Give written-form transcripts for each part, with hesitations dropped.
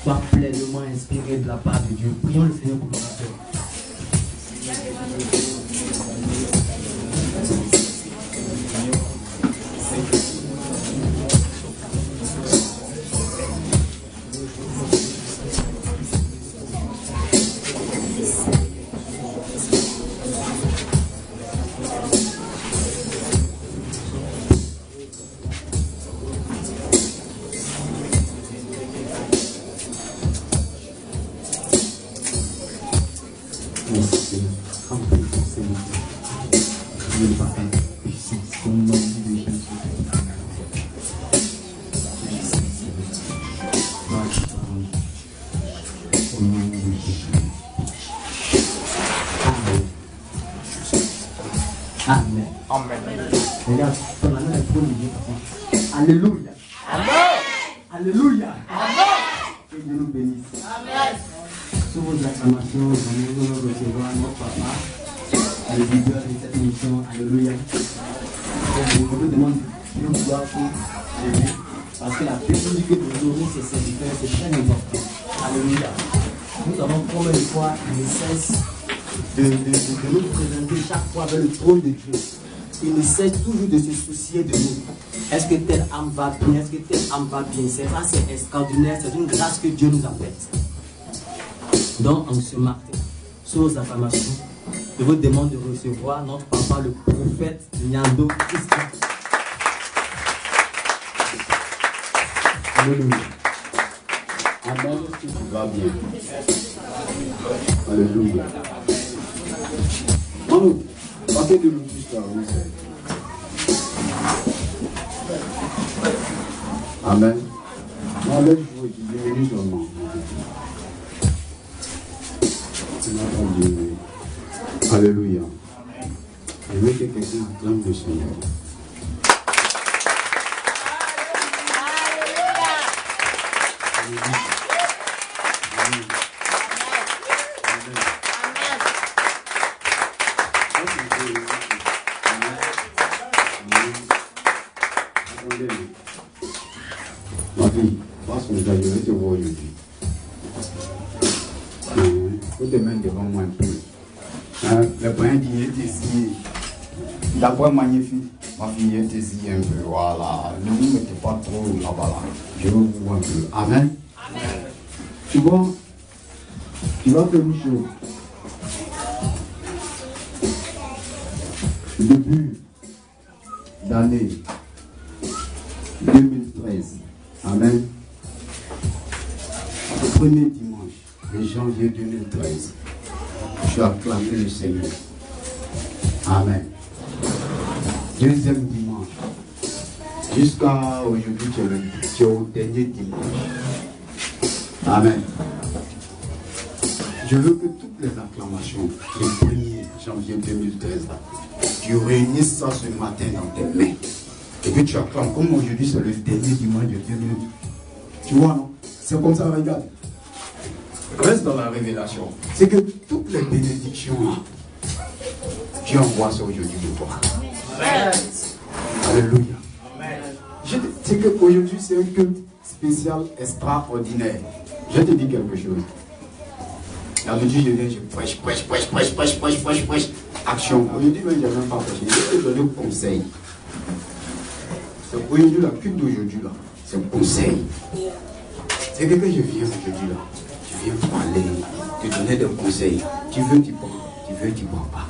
sois pleinement inspiré de la part de Dieu. Prions le Seigneur pour nous faire. Alléluia. Amen. Alléluia. Amen. Que Dieu nous bénisse. Amen. Sous vos acclamations, nous allons recevoir notre papa, le leader de cette émission. Alléluia. Je vous demande de nous voir pour Jésus, parce que la personne que nous nourrissons ces serviteurs, c'est très important. Alléluia. Nous avons combien de fois ne cesse de nous présenter chaque fois vers le trône de Dieu. Il ne cesse toujours de se soucier de nous. Est-ce que telle âme va bien? Est-ce que telle âme va bien? C'est ça, c'est extraordinaire. C'est une grâce que Dieu nous a faite. Donc, en ce matin, sur vos acclamations, je vous demande de recevoir notre papa, le prophète Nyando Christian. Alléluia. Amen. Tout va bien. Alléluia. Manu, partez de nous jusqu'à vous. Amen. Enlève-vous et diminue seulement. Alléluia. Je veux que quelqu'un acclame le Seigneur. Ma fille, passe comme ça, je vais te voir aujourd'hui. Faut te mettre devant moi un peu. Le pain dit, il est ici. D'après magnifique, ma fille est ici un peu. Voilà. Ne vous mettez pas trop là-bas. Là. Je veux vous voir un peu. Amen. Amen. Tu vois, tu vas faire une chose. Début d'année 2013. Amen. Le premier dimanche de janvier 2013, je acclamé le Seigneur. Amen. Deuxième dimanche, jusqu'à aujourd'hui, tu es au dernier dimanche. Amen. Je veux que toutes les acclamations du 1er janvier 2013, tu réunisses ça ce matin dans tes mains. Et puis tu acclames. Comme aujourd'hui, c'est le dernier dimanche de 2013. Tu vois, non? C'est comme ça, regarde. Reste dans la révélation. C'est que toutes les bénédictions, tu envoies ça aujourd'hui de toi. Amen. Alléluia. Amen. C'est qu'aujourd'hui, c'est un culte spécial, extraordinaire. Je te dis quelque chose. D'habitude, je viens, je prêche. Action. Aujourd'hui, je ne vais même pas prêcher. Je vais te donner un conseil. C'est aujourd'hui, la culte d'aujourd'hui, là, c'est un conseil. C'est que je viens aujourd'hui, là. Je viens parler, te donner des conseils. Tu veux, tu prends. Tu veux, tu ne prends pas.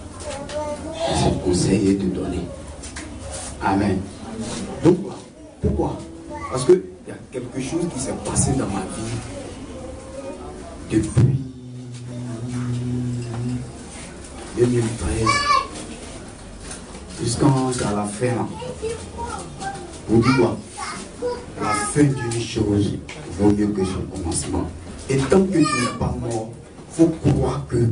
Ce conseil est te donner. Amen. Donc, pourquoi? Parce qu'il y a quelque chose qui s'est passé dans ma vie depuis 2013 jusqu'à la fin. On dit quoi? La fin d'une chose vaut mieux que son commencement. Et tant que tu n'es pas mort, il faut croire que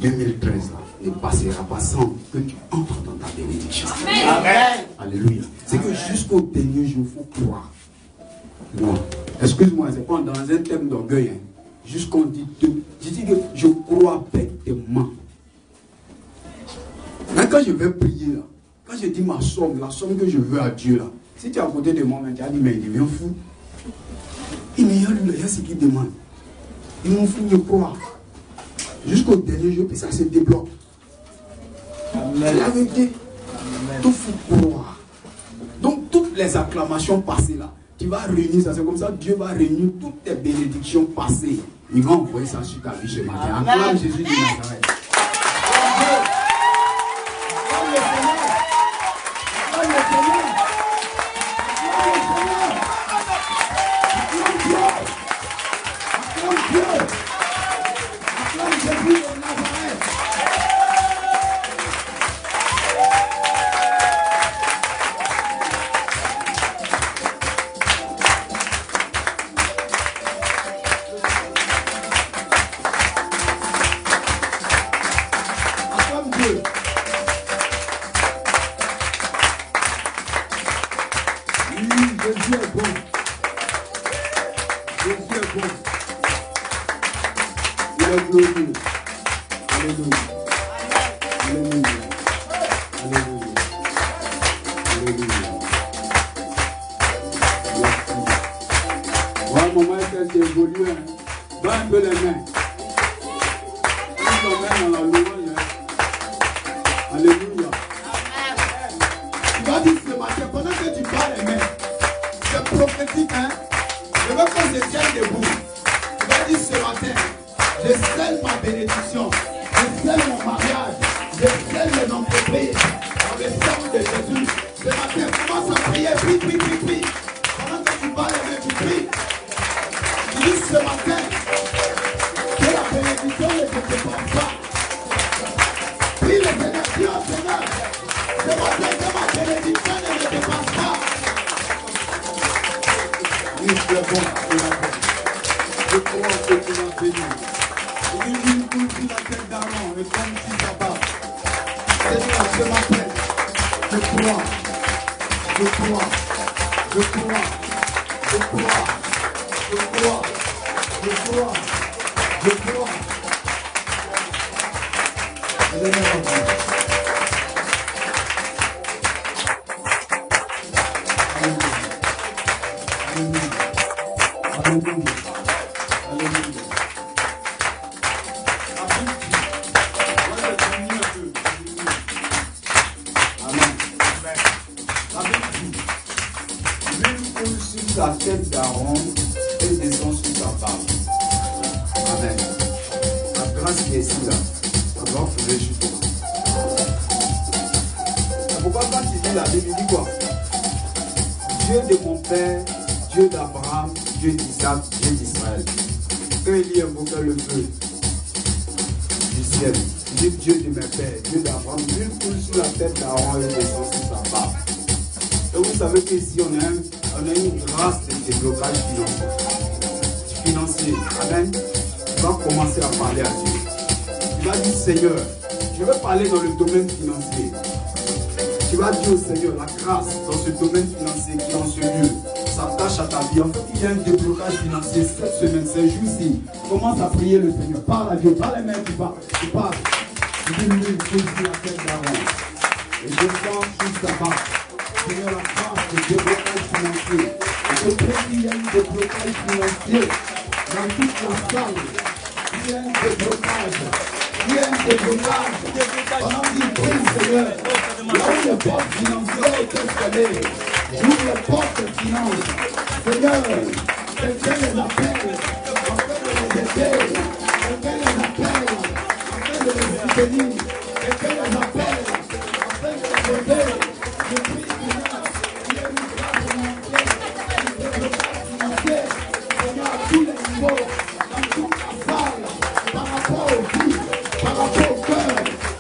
2013 ne passera pas sans que tu entres dans ta bénédiction. Amen. Alléluia. C'est que jusqu'au dernier jour, il faut croire. Moi, excuse-moi, c'est pas dans un thème d'orgueil. Hein. Jusqu'on dit tout. Je dis que je crois bêtement. Mais quand je vais prier là, quand je dis ma somme, la somme que je veux à Dieu là, si tu es à côté de moi, tu as dit, mais il devient fou. Il y a ce qu'ils demandent. Ils m'ont fait croire. Jusqu'au dernier jour, puis ça se débloque. La vérité, tout faut croire. Donc, toutes les acclamations passées là, tu vas réunir ça. C'est comme ça que Dieu va réunir toutes tes bénédictions passées. Il va envoyer ça sur ta vie ce matin. Acclame Jésus de Nazareth. Commence à prier le Seigneur. Parle à Dieu. Parle les mains, tu parles. Tu parles. Tu dis, lui, il faut sur la tête d'Aaron. Et je sens sur sa barre. Seigneur, la grâce de déblocage financier. Je prie qu'il y ait un déblocage financier dans toute la salle. Il y a un déblocage. Il y a un déblocage. Pendant qu'il prie, Seigneur, là où les portes financières étaient scellées, j'ouvre les portes de finances. Seigneur, quelqu'un les appelle. Quelqu'un les appelle, afin de les soutenir, quelqu'un les appelle, afin de les aider. Je prie Seigneur, qu'il y ait une grâce financière, Seigneur, à tous les niveaux, dans toute la salle, par rapport au vie, par rapport au cœur,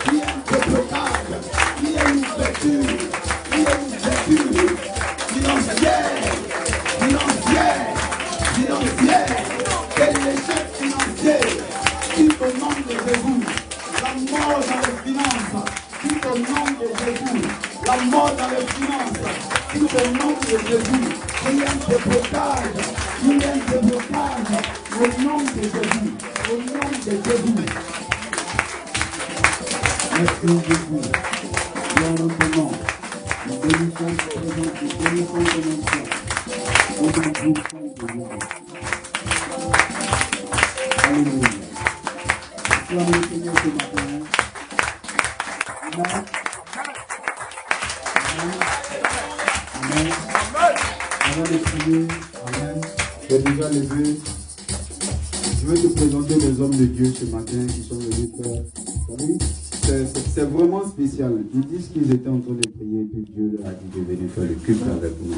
qu'il y ait un déblocage, qu'il y ait une ouverture, qu'il y ait une ouverture financière, quel échec financier, qui au nom de Jésus, la mort dans les finances, qui au nom de Jésus, la mort dans les finances, qui au nom de Jésus, il y a un déblocage, il y a un déblocage, au nom de Jésus, au nom de Jésus. Merci Jésus, gloire à ton nom, nous bénissons ta présence, nous bénissons ton nom, au nom de Jésus. Alléluia. Acclamez le Seigneur ce matin. Amen. Amen. Amen. Avant de prier, Amen. Tu es déjà levé. Je veux te présenter les hommes de Dieu ce matin qui sont venus faire. Oui, c'est vraiment spécial. Ils disent qu'ils étaient en train de prier, puis Dieu leur a dit de venir faire le culte avec nous.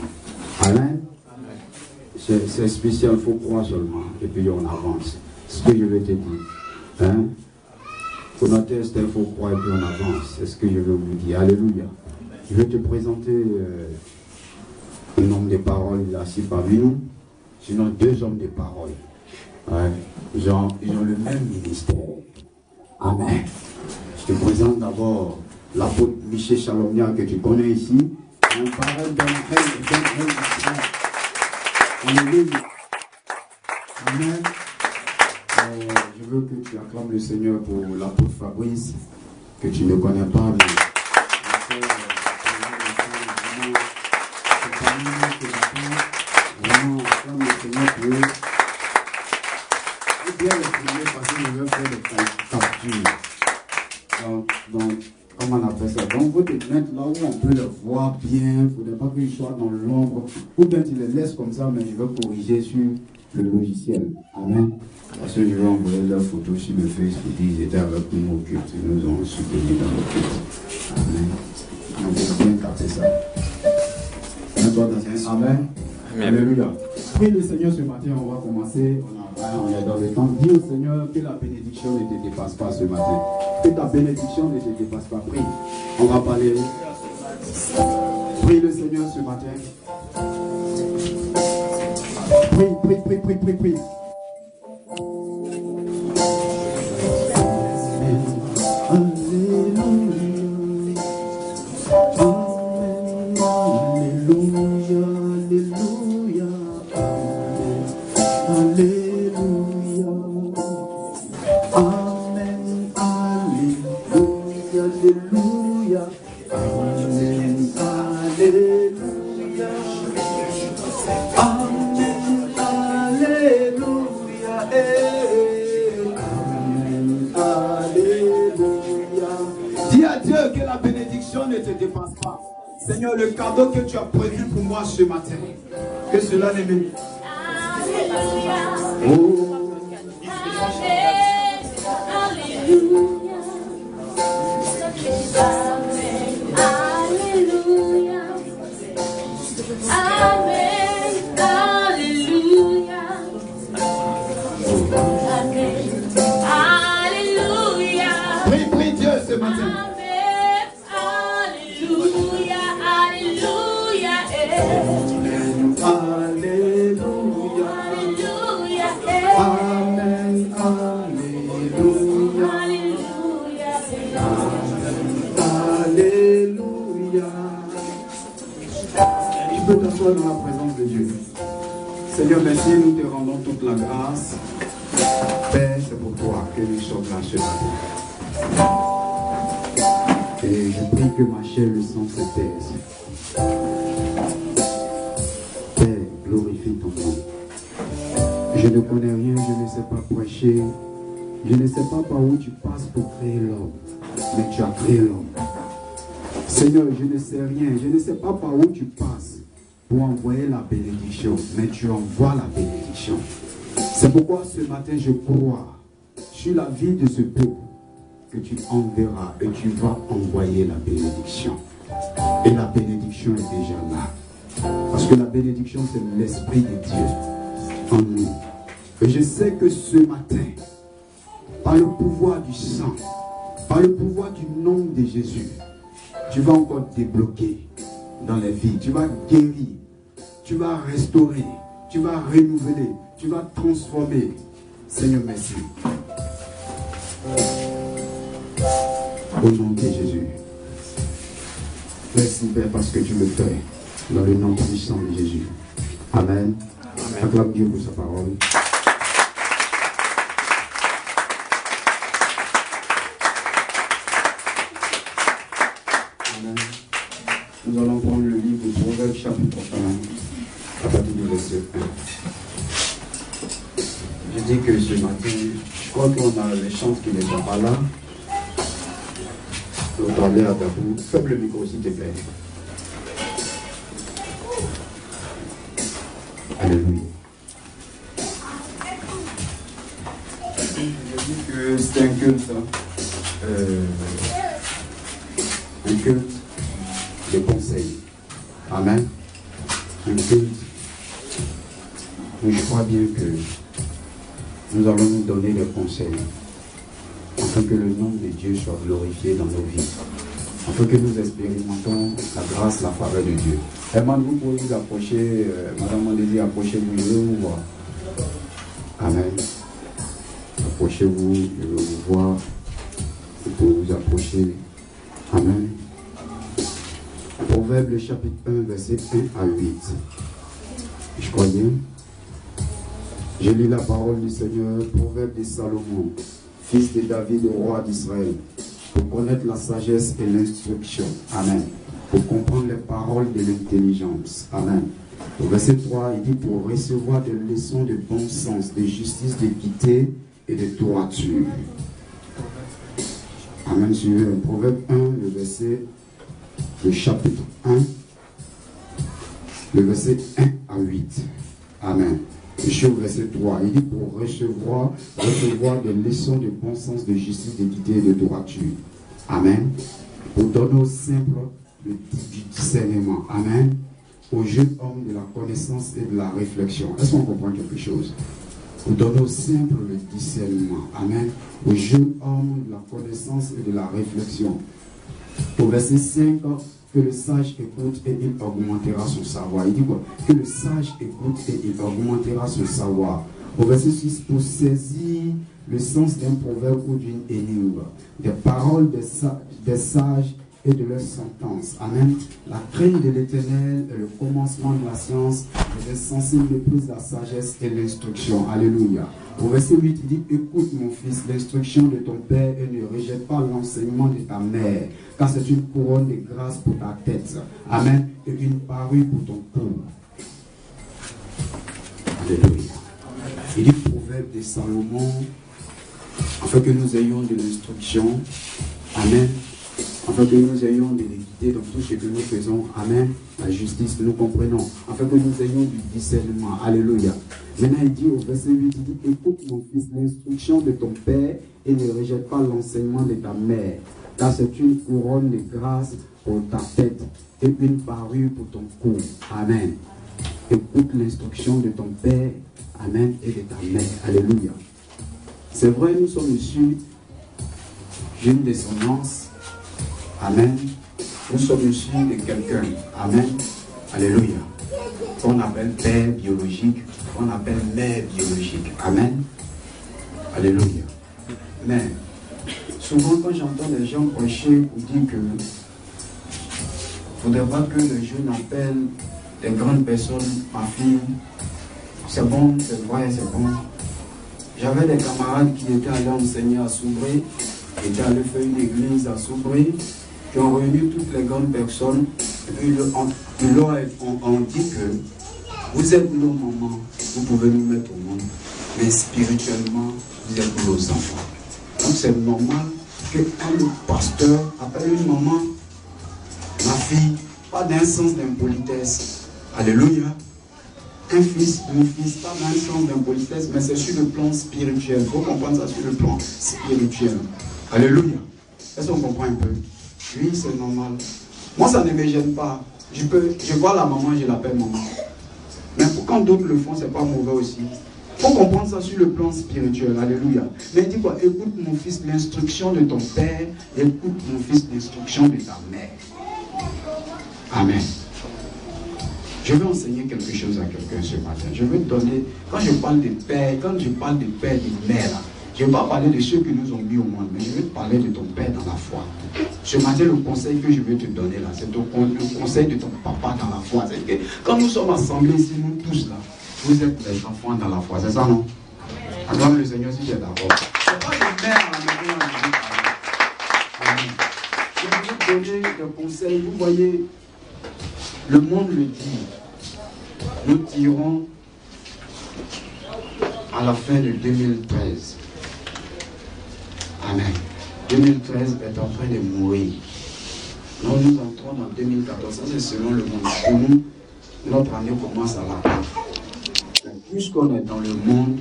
Amen. C'est spécial, il faut croire seulement. Et puis on avance. C'est ce que je veux te dire. Hein? Pour notre test, il faut croire et puis on avance. C'est ce que je veux vous dire. Alléluia. Je vais te présenter un homme de parole, il est assis parmi nous. Sinon, deux hommes de parole. Ouais. Ils ont le même ministère. Amen. Je te présente d'abord l'apôtre Michel Chalomnia que tu connais ici. Un parole d'un frère. Alléluia. Amen. Je veux que tu acclames le Seigneur pour l'apôtre Fabrice, que tu ne connais pas, mais vraiment, acclame le Seigneur pour eux. Et bien le premier parce que je veux faire des captures. Donc, comment on appelle ça? Donc, il faut te mettre là où on peut le voir bien. Il ne faudrait pas qu'il soit dans l'ombre. Ou bien tu le laisses comme ça, mais je veux corriger sur le logiciel. Amen. Parce que je vais envoyer leurs photos sur le Facebook. Ils étaient avec nous au culte. Ils nous ont soutenus dans le culte. Amen. On peut bien capter ça. Mets-toi dans un Amen. Alléluia. Prie le Seigneur ce matin, on va commencer. On est dans le temps. Dis au Seigneur que la bénédiction ne te dépasse pas ce matin. Que ta bénédiction ne te dépasse pas. Prie. On va parler. Prie le Seigneur ce matin. Prie. Seigneur, le cadeau que tu as prévu pour moi ce matin, que cela ne me... Oh. Prie Dieu ce matin. Tu peux t'asseoir dans la présence de Dieu. Seigneur, merci, nous te rendons toute la grâce. Père, c'est pour toi que nous sommes là ce matin. Et je prie que ma chair et le sang se taisent. Père, glorifie ton nom. Je ne connais rien, je ne sais pas prêcher. Je ne sais pas par où tu passes pour créer l'homme. Mais tu as créé l'homme. Seigneur, je ne sais rien, je ne sais pas par où tu passes pour envoyer la bénédiction, mais tu envoies la bénédiction. C'est pourquoi ce matin je crois sur la vie de ce peuple que tu enverras et tu vas envoyer la bénédiction. Et la bénédiction est déjà là. Parce que la bénédiction c'est l'Esprit de Dieu en nous. Et je sais que ce matin, par le pouvoir du sang, par le pouvoir du nom de Jésus, tu vas encore débloquer dans les vies. Tu vas guérir. Tu vas restaurer. Tu vas renouveler. Tu vas transformer. Seigneur, merci. Au nom de Jésus. Merci Père parce que tu le fais. Dans le nom puissant de Jésus. Amen. Acclame Dieu pour sa parole. Nous allons prendre le livre de Proverbes chapitre 1, à partir du verset 1. Je dis que ce matin, je crois qu'on a les chantres qui ne sont pas là. Vous parlez à Tabou. Ferme le micro s'il te plaît. Alléluia. Je dis que c'est un culte. Un culte de conseil. Amen. Un culte où je crois bien que nous allons nous donner des conseils afin que le nom de Dieu soit glorifié dans nos vies, afin que nous expérimentons la grâce, la faveur de Dieu. Herman, vous pouvez vous approcher, Madame Mondési, approchez-vous, je veux vous voir. Amen. Approchez-vous, je veux vous voir. Vous pouvez vous approcher. Amen. Proverbe, le chapitre 1, verset 1 à 8. Je crois bien. Je lis la parole du Seigneur, Proverbe de Salomon, fils de David, roi d'Israël, pour connaître la sagesse et l'instruction. Amen. Pour comprendre les paroles de l'intelligence. Amen. Au verset 3, il dit pour recevoir des leçons de bon sens, de justice, d'équité et de droiture. Amen. Suivez Proverbe 1, le chapitre 1, le verset 1 à 8. Amen. Je suis au verset 3. Il dit pour recevoir des leçons de bon sens, de justice, d'équité et de droiture. Amen. Pour donner aux simples du discernement. Amen. Aux jeunes hommes de la connaissance et de la réflexion. Est-ce qu'on comprend quelque chose? Pour donner aux simples le discernement. Amen. Aux jeunes hommes de la connaissance et de la réflexion. Au verset 5, que le sage écoute et il augmentera son savoir. Il dit quoi? Que le sage écoute et il augmentera son savoir. Au verset 6, pour saisir le sens d'un proverbe ou d'une énigme, des paroles des sages et de leurs sentences. Amen. La crainte de l'Éternel est le commencement de la science, les sensibles méprisent la sagesse et l'instruction. Alléluia. Au verset 8, il dit, écoute mon fils, l'instruction de ton père et ne rejette pas l'enseignement de ta mère, car c'est une couronne de grâce pour ta tête. Amen. Et une parure pour ton cou. Alléluia. Il dit, proverbe de Salomon, afin que nous ayons de l'instruction. Amen. Afin que nous ayons de l'équité dans tout ce que nous faisons. Amen. La justice que nous comprenons. Afin que nous ayons du discernement. Alléluia. Maintenant il dit au verset 8, il dit, écoute mon fils, l'instruction de ton père et ne rejette pas l'enseignement de ta mère. Car c'est une couronne de grâce pour ta tête et une parure pour ton cou. Amen. Écoute l'instruction de ton père. Amen. Et de ta mère. Alléluia. C'est vrai, nous sommes issus d'une descendance. Amen. Nous sommes issus de quelqu'un. Amen. Alléluia. Qu'on appelle père biologique, qu'on appelle mère biologique. Amen. Alléluia. Mais souvent quand j'entends les gens prêcher pour dire que il ne faudrait pas que les jeunes appellent des grandes personnes ma fille, c'est bon, c'est vrai, c'est bon. J'avais des camarades qui étaient allés enseigner à Soubré, qui étaient allés faire une église à Soubré, qui ont réuni toutes les grandes personnes, et puis ils leur ont dit que vous êtes nos mamans, vous pouvez nous mettre au monde, mais spirituellement, vous êtes nos enfants. Donc c'est normal qu'un pasteur appelle une maman, ma fille, pas d'un sens d'impolitesse. Alléluia. Un fils, mon fils, pas d'un sens d'impolitesse, mais c'est sur le plan spirituel. Il faut comprendre ça sur le plan spirituel. Alléluia. Est-ce qu'on comprend un peu? Oui, c'est normal. Moi, ça ne me gêne pas. Je vois la maman, je l'appelle maman. Mais pour quand d'autres le font, c'est pas mauvais aussi. Il faut comprendre ça sur le plan spirituel. Alléluia. Mais il dit quoi? Écoute mon fils, l'instruction de ton père. Écoute mon fils, l'instruction de ta mère. Amen. Je vais enseigner quelque chose à quelqu'un ce matin. Je vais te donner, quand je parle de père, et de mère, là, je ne vais pas parler de ceux que nous ont mis au monde, mais je vais te parler de ton père dans la foi. Ce matin, le conseil que je vais te donner là, c'est le conseil de ton papa dans la foi. C'est que quand nous sommes assemblés ici, nous tous là, vous êtes les enfants dans la foi. C'est ça, non? Acclame le Seigneur si tu es d'accord. Ce n'est pas de mère à la maison. Je vais vous donner des conseils. Vous voyez, le monde le dit. Nous tirons à la fin de 2013. Amen. 2013 est en train de mourir. Donc nous entrons dans 2014. Ça c'est selon le monde. Pour nous, notre année commence à la fin. Puisqu'on est dans le monde,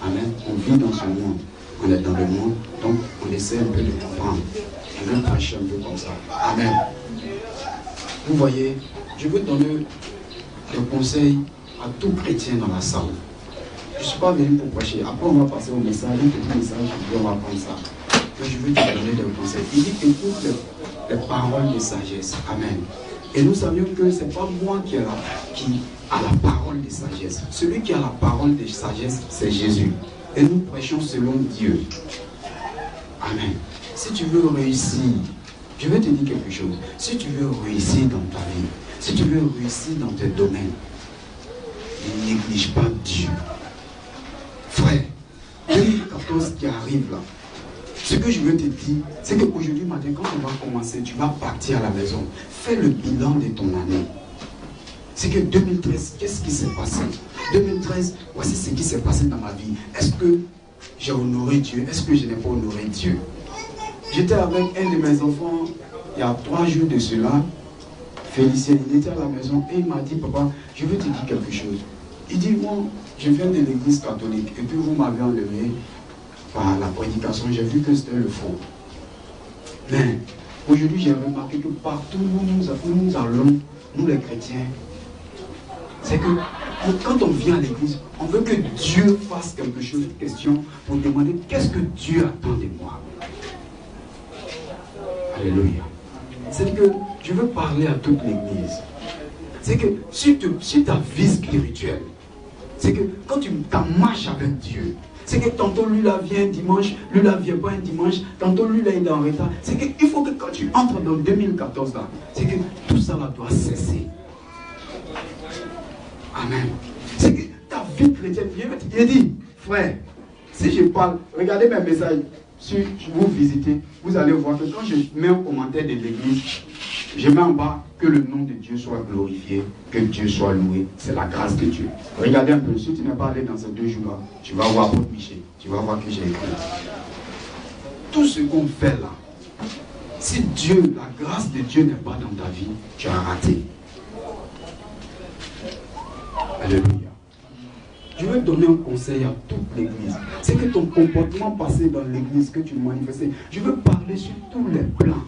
amen, on vit dans ce monde. On est dans le monde, donc on essaie un peu de comprendre. Je vais prêcher un peu comme ça. Amen. Vous voyez, je veux donner des conseils à tout chrétien dans la salle. Je ne suis pas venu pour prêcher. Après, on va passer au message, un petit message, et puis on va prendre ça. Mais je veux te donner des conseils. Il dit écoute les paroles de sagesse. Amen. Et nous savions que ce n'est pas moi qui a la parole de sagesse. Celui qui a la parole de sagesse, c'est Jésus. Et nous prêchons selon Dieu. Amen. Si tu veux réussir, je vais te dire quelque chose. Si tu veux réussir dans ta vie, si tu veux réussir dans tes domaines, ne néglige pas Dieu. Frère, 2014 qui arrive là, ce que je veux te dire, c'est qu'aujourd'hui matin, quand on va commencer, tu vas partir à la maison. Fais le bilan de ton année. C'est que 2013, qu'est-ce qui s'est passé? 2013, voici ce qui s'est passé dans ma vie. Est-ce que j'ai honoré Dieu? Est-ce que je n'ai pas honoré Dieu? J'étais avec un de mes enfants il y a 3 jours de cela. Félicien, il était à la maison et il m'a dit, papa, je veux te dire quelque chose. Il dit, moi, je viens de l'église catholique et puis vous m'avez enlevé par la prédication, j'ai vu que c'était le faux. Mais aujourd'hui, j'ai remarqué que partout où nous allons, nous les chrétiens, c'est que quand on vient à l'église, on veut que Dieu fasse quelque chose, une question, pour demander qu'est-ce que Dieu attend de moi. Alléluia. C'est que je veux parler à toute l'église. C'est que si ta vie spirituelle, c'est que quand tu marches avec Dieu, c'est que tantôt lui là vient un dimanche, lui là vient pas un dimanche, tantôt lui là il est en retard. C'est qu'il faut que quand tu entres dans 2014 là, c'est que tout ça là doit cesser. Amen. C'est que ta vie chrétienne, il dit, frère, si je parle, regardez mes messages, si vous visitez, vous allez voir que quand je mets un commentaire de l'église, je mets en bas que le nom de Dieu soit glorifié, que Dieu soit loué. C'est la grâce de Dieu. Regardez un peu, si tu n'es pas allé dans ces 2 jours-là, tu vas voir votre Michel, tu vas voir que j'ai écrit. Tout ce qu'on fait là, si Dieu, la grâce de Dieu n'est pas dans ta vie, tu as raté. Alléluia. Je veux donner un conseil à toute l'église. C'est que ton comportement passé dans l'église que tu manifestais, je veux parler sur tous les plans.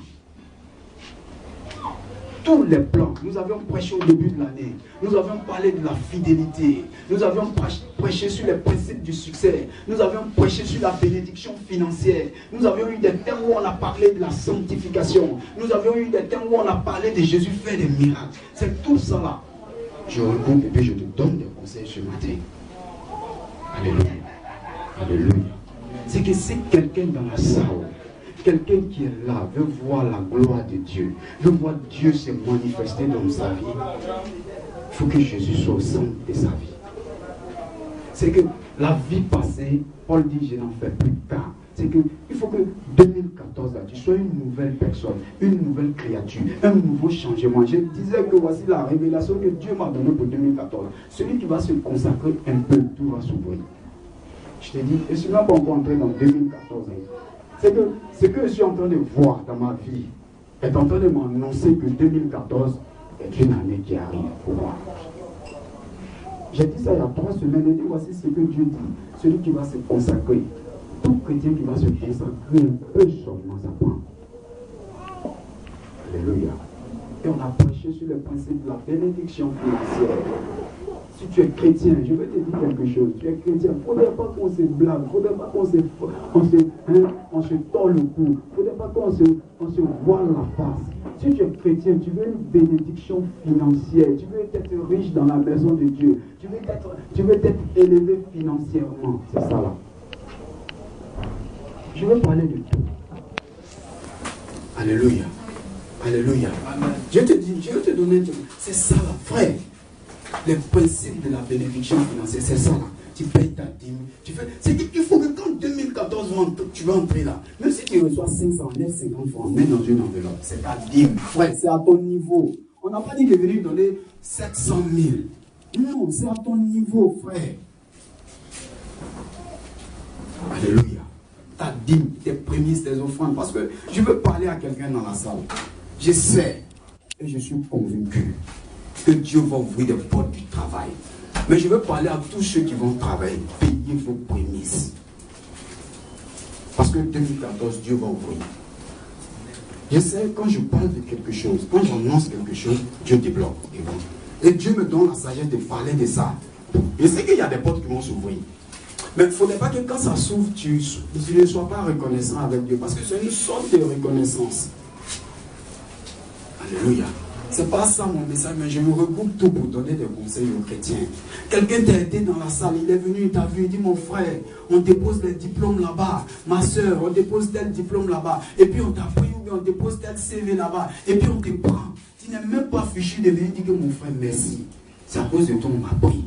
Tous les plans. Nous avions prêché au début de l'année. Nous avions parlé de la fidélité. Nous avions prêché sur les principes du succès. Nous avions prêché sur la bénédiction financière. Nous avions eu des thèmes où on a parlé de la sanctification. Nous avions eu des thèmes où on a parlé de Jésus fait des miracles. C'est tout ça là. Je regroupe et puis je te donne des conseils ce matin. Alléluia. Alléluia. C'est que si quelqu'un dans la salle, quelqu'un qui est là, veut voir la gloire de Dieu, veut voir Dieu se manifester dans sa vie, il faut que Jésus soit au centre de sa vie. C'est que la vie passée, Paul dit, je n'en fais plus tard. C'est qu'il faut que 2014, là, tu sois une nouvelle personne, une nouvelle créature, un nouveau changement. Je disais que voici la révélation que Dieu m'a donnée pour 2014. Celui qui va se consacrer un peu, tout va s'ouvrir. Je te dis, et celui-là va encore entrer dans 2014. C'est que ce que je suis en train de voir dans ma vie est en train de m'annoncer que 2014 est une année qui arrive pour moi. J'ai dit ça il y a 3 semaines et dit voici ce que Dieu dit. Celui qui va se consacrer, tout chrétien qui va se consacrer un peu seulement ça prend. Alléluia. Et on a prêché sur le principe de la bénédiction financière. Si tu es chrétien, je vais te dire quelque chose. Tu es chrétien, il ne faudrait pas qu'on se blâme, il ne faudrait pas qu'on se tord le cou, il ne faudrait pas qu'on se voile la face. Si tu es chrétien, tu veux une bénédiction financière, tu veux être riche dans la maison de Dieu, tu veux être élevé financièrement. C'est ça là. Je veux parler de tout. Alléluia. Alléluia. Amen. Je te dis, je vais te donner, c'est ça là, frère. Les principes de la bénédiction financière, c'est ça là. Tu payes ta dîme, tu fais. C'est qu'il faut que quand 2014 tu vas entrer là, même si tu reçois 500, 50 francs, mets dans une enveloppe, c'est ta dîme, frère, c'est à ton niveau. On n'a pas dit de venir donner 700 000. Non, c'est à ton niveau, frère. Alléluia. Ta dîme, tes prémices, tes offrandes. Parce que je veux parler à quelqu'un dans la salle. Je sais et je suis convaincu que Dieu va ouvrir des portes du travail. Mais je veux parler à tous ceux qui vont travailler. Payez vos prémices. Parce que 2014, Dieu va ouvrir. Je sais, quand je parle de quelque chose, quand j'annonce quelque chose, Dieu débloque. Et Dieu me donne la sagesse de parler de ça. Je sais qu'il y a des portes qui vont s'ouvrir. Mais il ne faudrait pas que quand ça s'ouvre, tu ne sois pas reconnaissant avec Dieu. Parce que c'est une sorte de reconnaissance. Alléluia. Ce n'est pas ça mon message, mais je me regroupe tout pour donner des conseils aux chrétiens. Quelqu'un t'a aidé dans la salle, il est venu, il t'a vu, il dit mon frère, on dépose des diplômes là-bas. Ma soeur, on dépose tel diplôme là-bas. Et puis on t'a pris, ou bien on dépose tel CV là-bas. Et puis on te prend. Tu n'es même pas fichu de venir dire que mon frère, merci. C'est à cause de toi on m'a pris.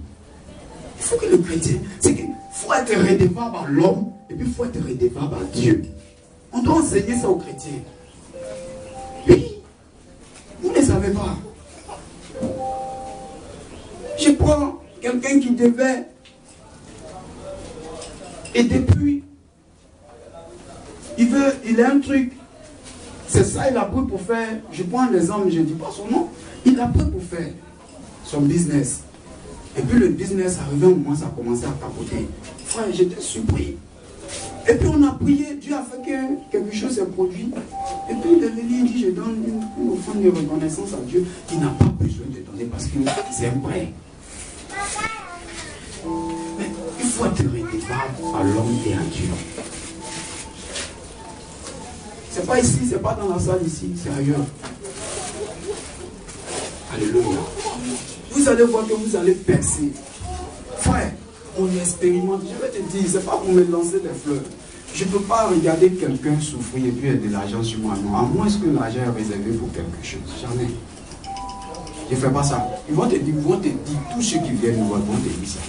Il faut que le chrétien, c'est qu'il faut être redevable à l'homme, et puis il faut être redevable à Dieu. On doit enseigner ça aux chrétiens. Oui. Vous ne savez pas. Je prends quelqu'un qui devait. Et depuis, il a un truc. C'est ça, il a pris pour faire. Je prends un exemple, je ne dis pas son nom. Il a pris pour faire son business. Et puis le business, arrivé au moment, ça a commencé à capoter. Frère, j'étais surpris. Et puis on a prié, Dieu a fait que quelque chose s'est produit. Et puis il est venu, il dit, je donne une offrande de reconnaissance à Dieu. Il n'a pas besoin de donner parce que c'est un prêt. Mais il faut être redevable à l'homme et à Dieu. C'est pas ici, c'est pas dans la salle ici, c'est ailleurs. Alléluia. Vous allez voir que vous allez percer. Frère, on expérimente. Je vais te dire, c'est pas pour me lancer des fleurs. Je ne peux pas regarder quelqu'un souffrir et puis il y a de l'argent sur moi. Non, à moins que l'argent est réservé pour quelque chose. Jamais. Je ne fais pas ça. Ils vont te dire, tous ceux qui viennent nous voir vont te dire ça.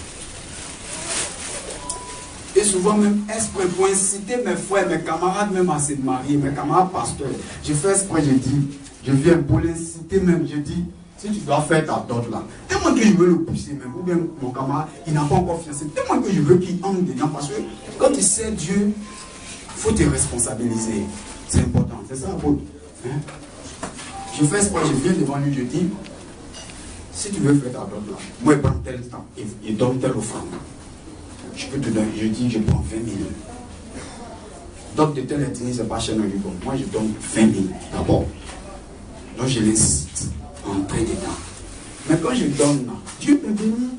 Et souvent même, exprès pour inciter mes frères, mes camarades même à se marier, mes camarades pasteurs. Je fais exprès, je dis, je viens pour l'inciter même, je dis, si tu dois faire ta dot là, tellement que je veux le pousser même, ou bien mon camarade, il n'a pas encore fiancé, tellement que je veux qu'il entre dedans, parce que quand tu sais Dieu, il faut te responsabiliser. C'est important, c'est ça, apôtre. Hein? Je fais exprès, je viens devant lui, je dis, si tu veux faire ta dot là, moi je prends tel temps, il donne telle offrande. Je peux te donner, je dis, je prends 20 000. Donc de telle ethnie, c'est pas cher, non, je dis, bon, moi je donne 20 000 d'abord. Donc je l'incite à entrer dedans. Mais quand je donne, Dieu peut venir.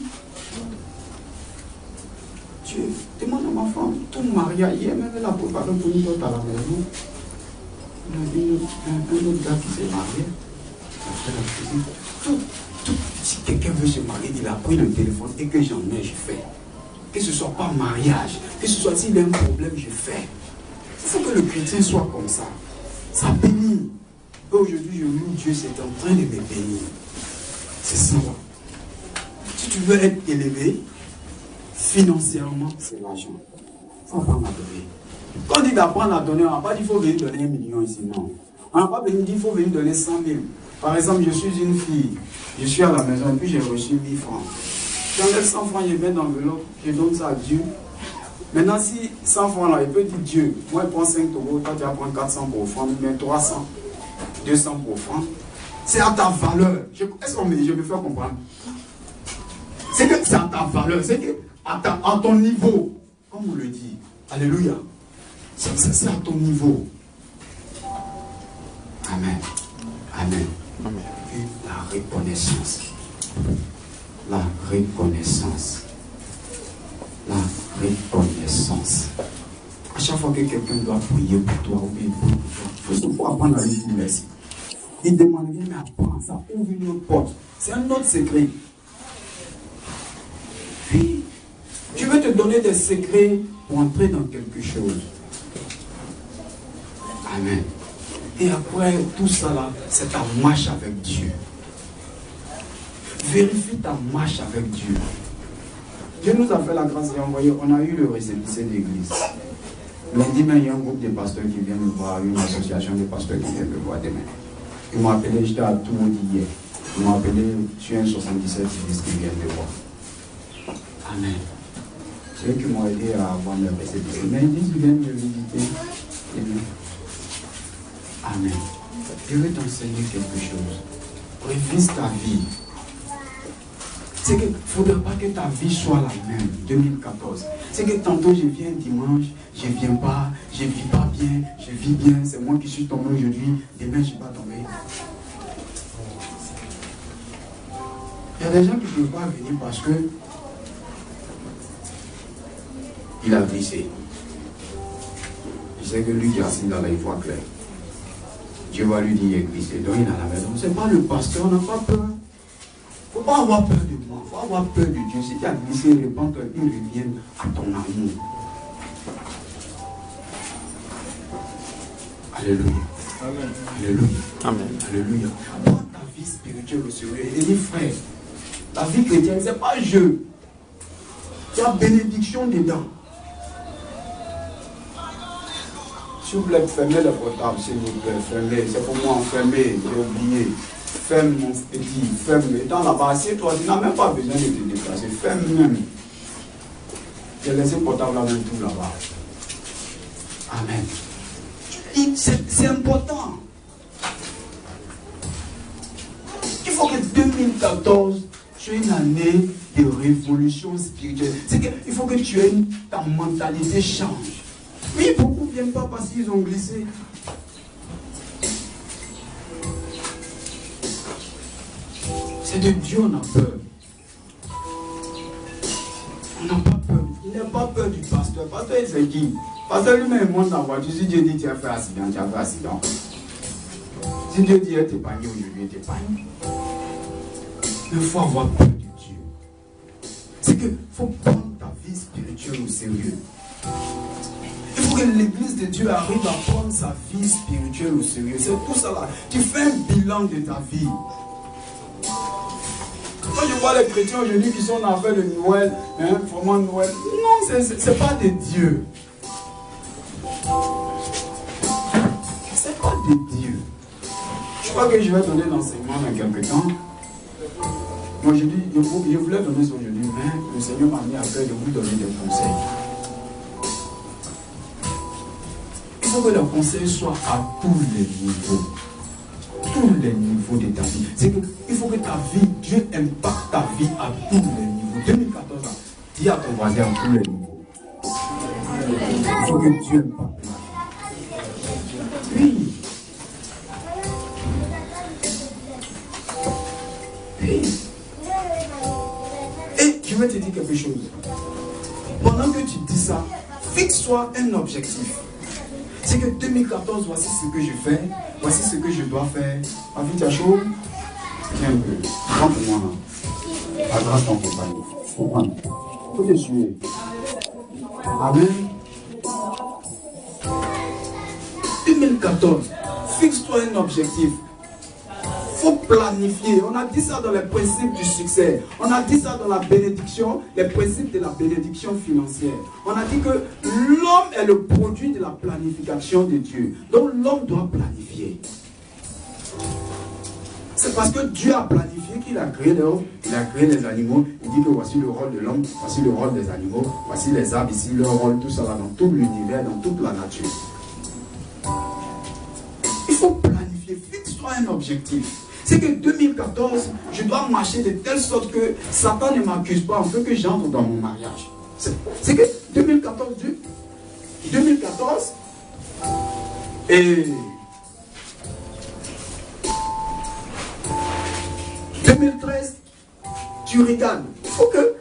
Dieu demande à ma femme, tout mariage, hier même elle a préparé pour une autre à la maison. Il y a un autre gars qui s'est marié. Si quelqu'un veut se marier, il a pris le téléphone et que j'en ai, je fais. Que ce ne soit pas mariage, que ce soit s'il a un problème, je fais. Il faut que le chrétien soit comme ça. Ça bénit. Aujourd'hui, je loue Dieu, c'est en train de me bénir. C'est ça. Si tu veux être élevé, financièrement, c'est l'argent. Il faut apprendre à donner. Quand on dit d'apprendre à donner, on n'a pas dit qu'il faut venir donner 1 million ici, non. On n'a pas dit qu'il faut venir donner 100 000. Par exemple, je suis une fille, je suis à la maison et puis j'ai reçu 1000 francs. J'enlève 100 francs, je mets dans l'enveloppe, je donne ça à Dieu. Maintenant, si 100 francs là, il peut dire Dieu, moi je prends 5 euros, toi tu vas prendre 400 pour offrande, mais 300, 200 pour offrande. C'est à ta valeur. Est-ce que je me fais comprendre? C'est que c'est à ta valeur, c'est que à ton niveau, comme on le dit. Alléluia. C'est à ton niveau. Amen. Amen. Amen. Et la reconnaissance. La reconnaissance. La reconnaissance. À chaque fois que quelqu'un doit prier pour toi ou bien pour toi, il faut apprendre à lui dire merci. Il demande, mais apprends, ça ouvre une autre porte. C'est un autre secret. Puis, je vais te donner des secrets pour entrer dans quelque chose. Amen. Et après tout ça là, c'est ta marche avec Dieu. Vérifie ta marche avec Dieu. Dieu nous a fait la grâce et envoyé. On a eu le récépissé d'église. Lundi, il y a un groupe de pasteurs qui vient me voir, une association de pasteurs qui vient me voir demain. Ils m'ont appelé, j'étais à Tours hier. Ils m'ont appelé sur un 77, ils disent qu'ils viennent me voir. Amen. ceux qui m'ont aidé à avoir leur récépissé. Mais ils disent, viens me visiter. Amen. Je vais t'enseigner quelque chose. Révise ta vie. C'est qu'il ne faudrait pas que ta vie soit la même, 2014. C'est que tantôt je viens dimanche, je ne viens pas, je ne vis pas bien, je vis bien, c'est moi qui suis tombé aujourd'hui, demain je ne suis pas tombé. Il y a des gens qui ne peuvent pas venir parce que il a glissé. Je sais que lui qui est assis dans la voie claire. Dieu va lui dire il est glissé, donc il est à la maison. Ce n'est pas le pasteur, on n'a pas peur. Il ne faut pas avoir peur de moi, il faut avoir peur de Dieu. Si tu as glissé, répands-toi, il revient à ton amour. Alléluia. Amen. Alléluia. Amen. Alléluia. Prends ta vie spirituelle au sérieux. Et dis frère, la vie chrétienne, ce n'est pas jeu. Il y a bénédiction dedans. S'il vous plaît, fermez le portable, s'il vous plaît, fermez. C'est pour moi, fermez, j'ai oublié. Ferme mon petit, ferme. Étant là-bas, assieds-toi, tu n'as même pas besoin de te déplacer. Ferme même. J'ai laissé le portable là-bas, tout là-bas. Amen. C'est important. Il faut que 2014 soit une année de révolution spirituelle. C'est qu'il faut que tu aies ta mentalité change. Oui, beaucoup ne viennent pas parce qu'ils ont glissé. C'est de Dieu on a peur. On n'a pas peur. Il n'a pas peur du pasteur. Le pasteur, il sait qui? Le pasteur lui-même monte dans la voiture. Si Dieu dit tu as fait accident, tu as fait accident. Si Dieu dit elle t'épargne aujourd'hui, elle t'épargne. Mais il faut avoir peur de Dieu. C'est qu'il faut prendre ta vie spirituelle au sérieux. Il faut que l'église de Dieu arrive à prendre sa vie spirituelle au sérieux. C'est tout ça là. Tu fais un bilan de ta vie. Quand je vois les chrétiens aujourd'hui qui sont en fait de Noël, hein, vraiment Noël, non, c'est pas de Dieu. C'est pas de Dieu. Je crois que je vais donner l'enseignement dans quelques temps. Moi je dis, je voulais donner ça aujourd'hui, mais le Seigneur m'a mis à cœur de vous donner des conseils. Il faut que le conseil soit à tous les niveaux. Tous les niveaux de ta vie. C'est qu'il faut que ta vie, Dieu impacte ta vie à tous les niveaux. 2014, dis à ton voisin à tous les niveaux. Il faut que Dieu impacte ta vie. Oui. Oui. Et je vais te dire quelque chose. Pendant que tu dis ça, fixe-toi un objectif. C'est que 2014, voici ce que je fais, voici ce que je dois faire. Ma vie, tu as chaud? Viens un peu. Prends pour moi. Adresse ton compagnon. Comprends. Faut te suivre. Amen. 2014, fixe-toi un objectif. Il faut planifier. On a dit ça dans les principes du succès. On a dit ça dans la bénédiction, les principes de la bénédiction financière. On a dit que l'homme est le produit de la planification de Dieu. Donc l'homme doit planifier. C'est parce que Dieu a planifié qu'il a créé l'homme, il a créé les animaux. Il dit que voici le rôle de l'homme, voici le rôle des animaux, voici les arbres ici, leur rôle, tout ça là, dans tout l'univers, dans toute la nature. Il faut planifier, fixe-toi un objectif. C'est que 2014, je dois marcher de telle sorte que Satan ne m'accuse pas en fait que j'entre dans mon mariage. C'est que 2014 et 2013, tu regardes. Il faut que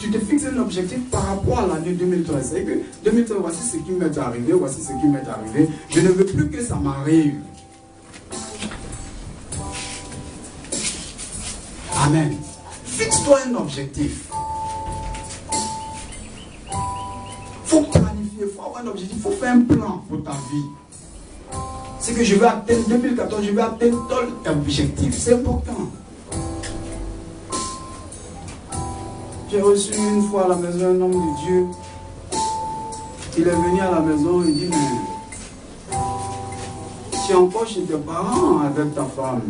tu te fixes un objectif par rapport à l'année 2013. C'est que 2013, voici ce qui m'est arrivé, voici ce qui m'est arrivé. Je ne veux plus que ça m'arrive. Amen. Fixe-toi un objectif. Il faut planifier, il faut avoir un objectif, il faut faire un plan pour ta vie. C'est que je vais atteindre 2014, je vais atteindre tel objectif. C'est important. J'ai reçu une fois à la maison un homme de Dieu. Il est venu à la maison, il dit, mais tu es encore chez tes parents avec ta femme.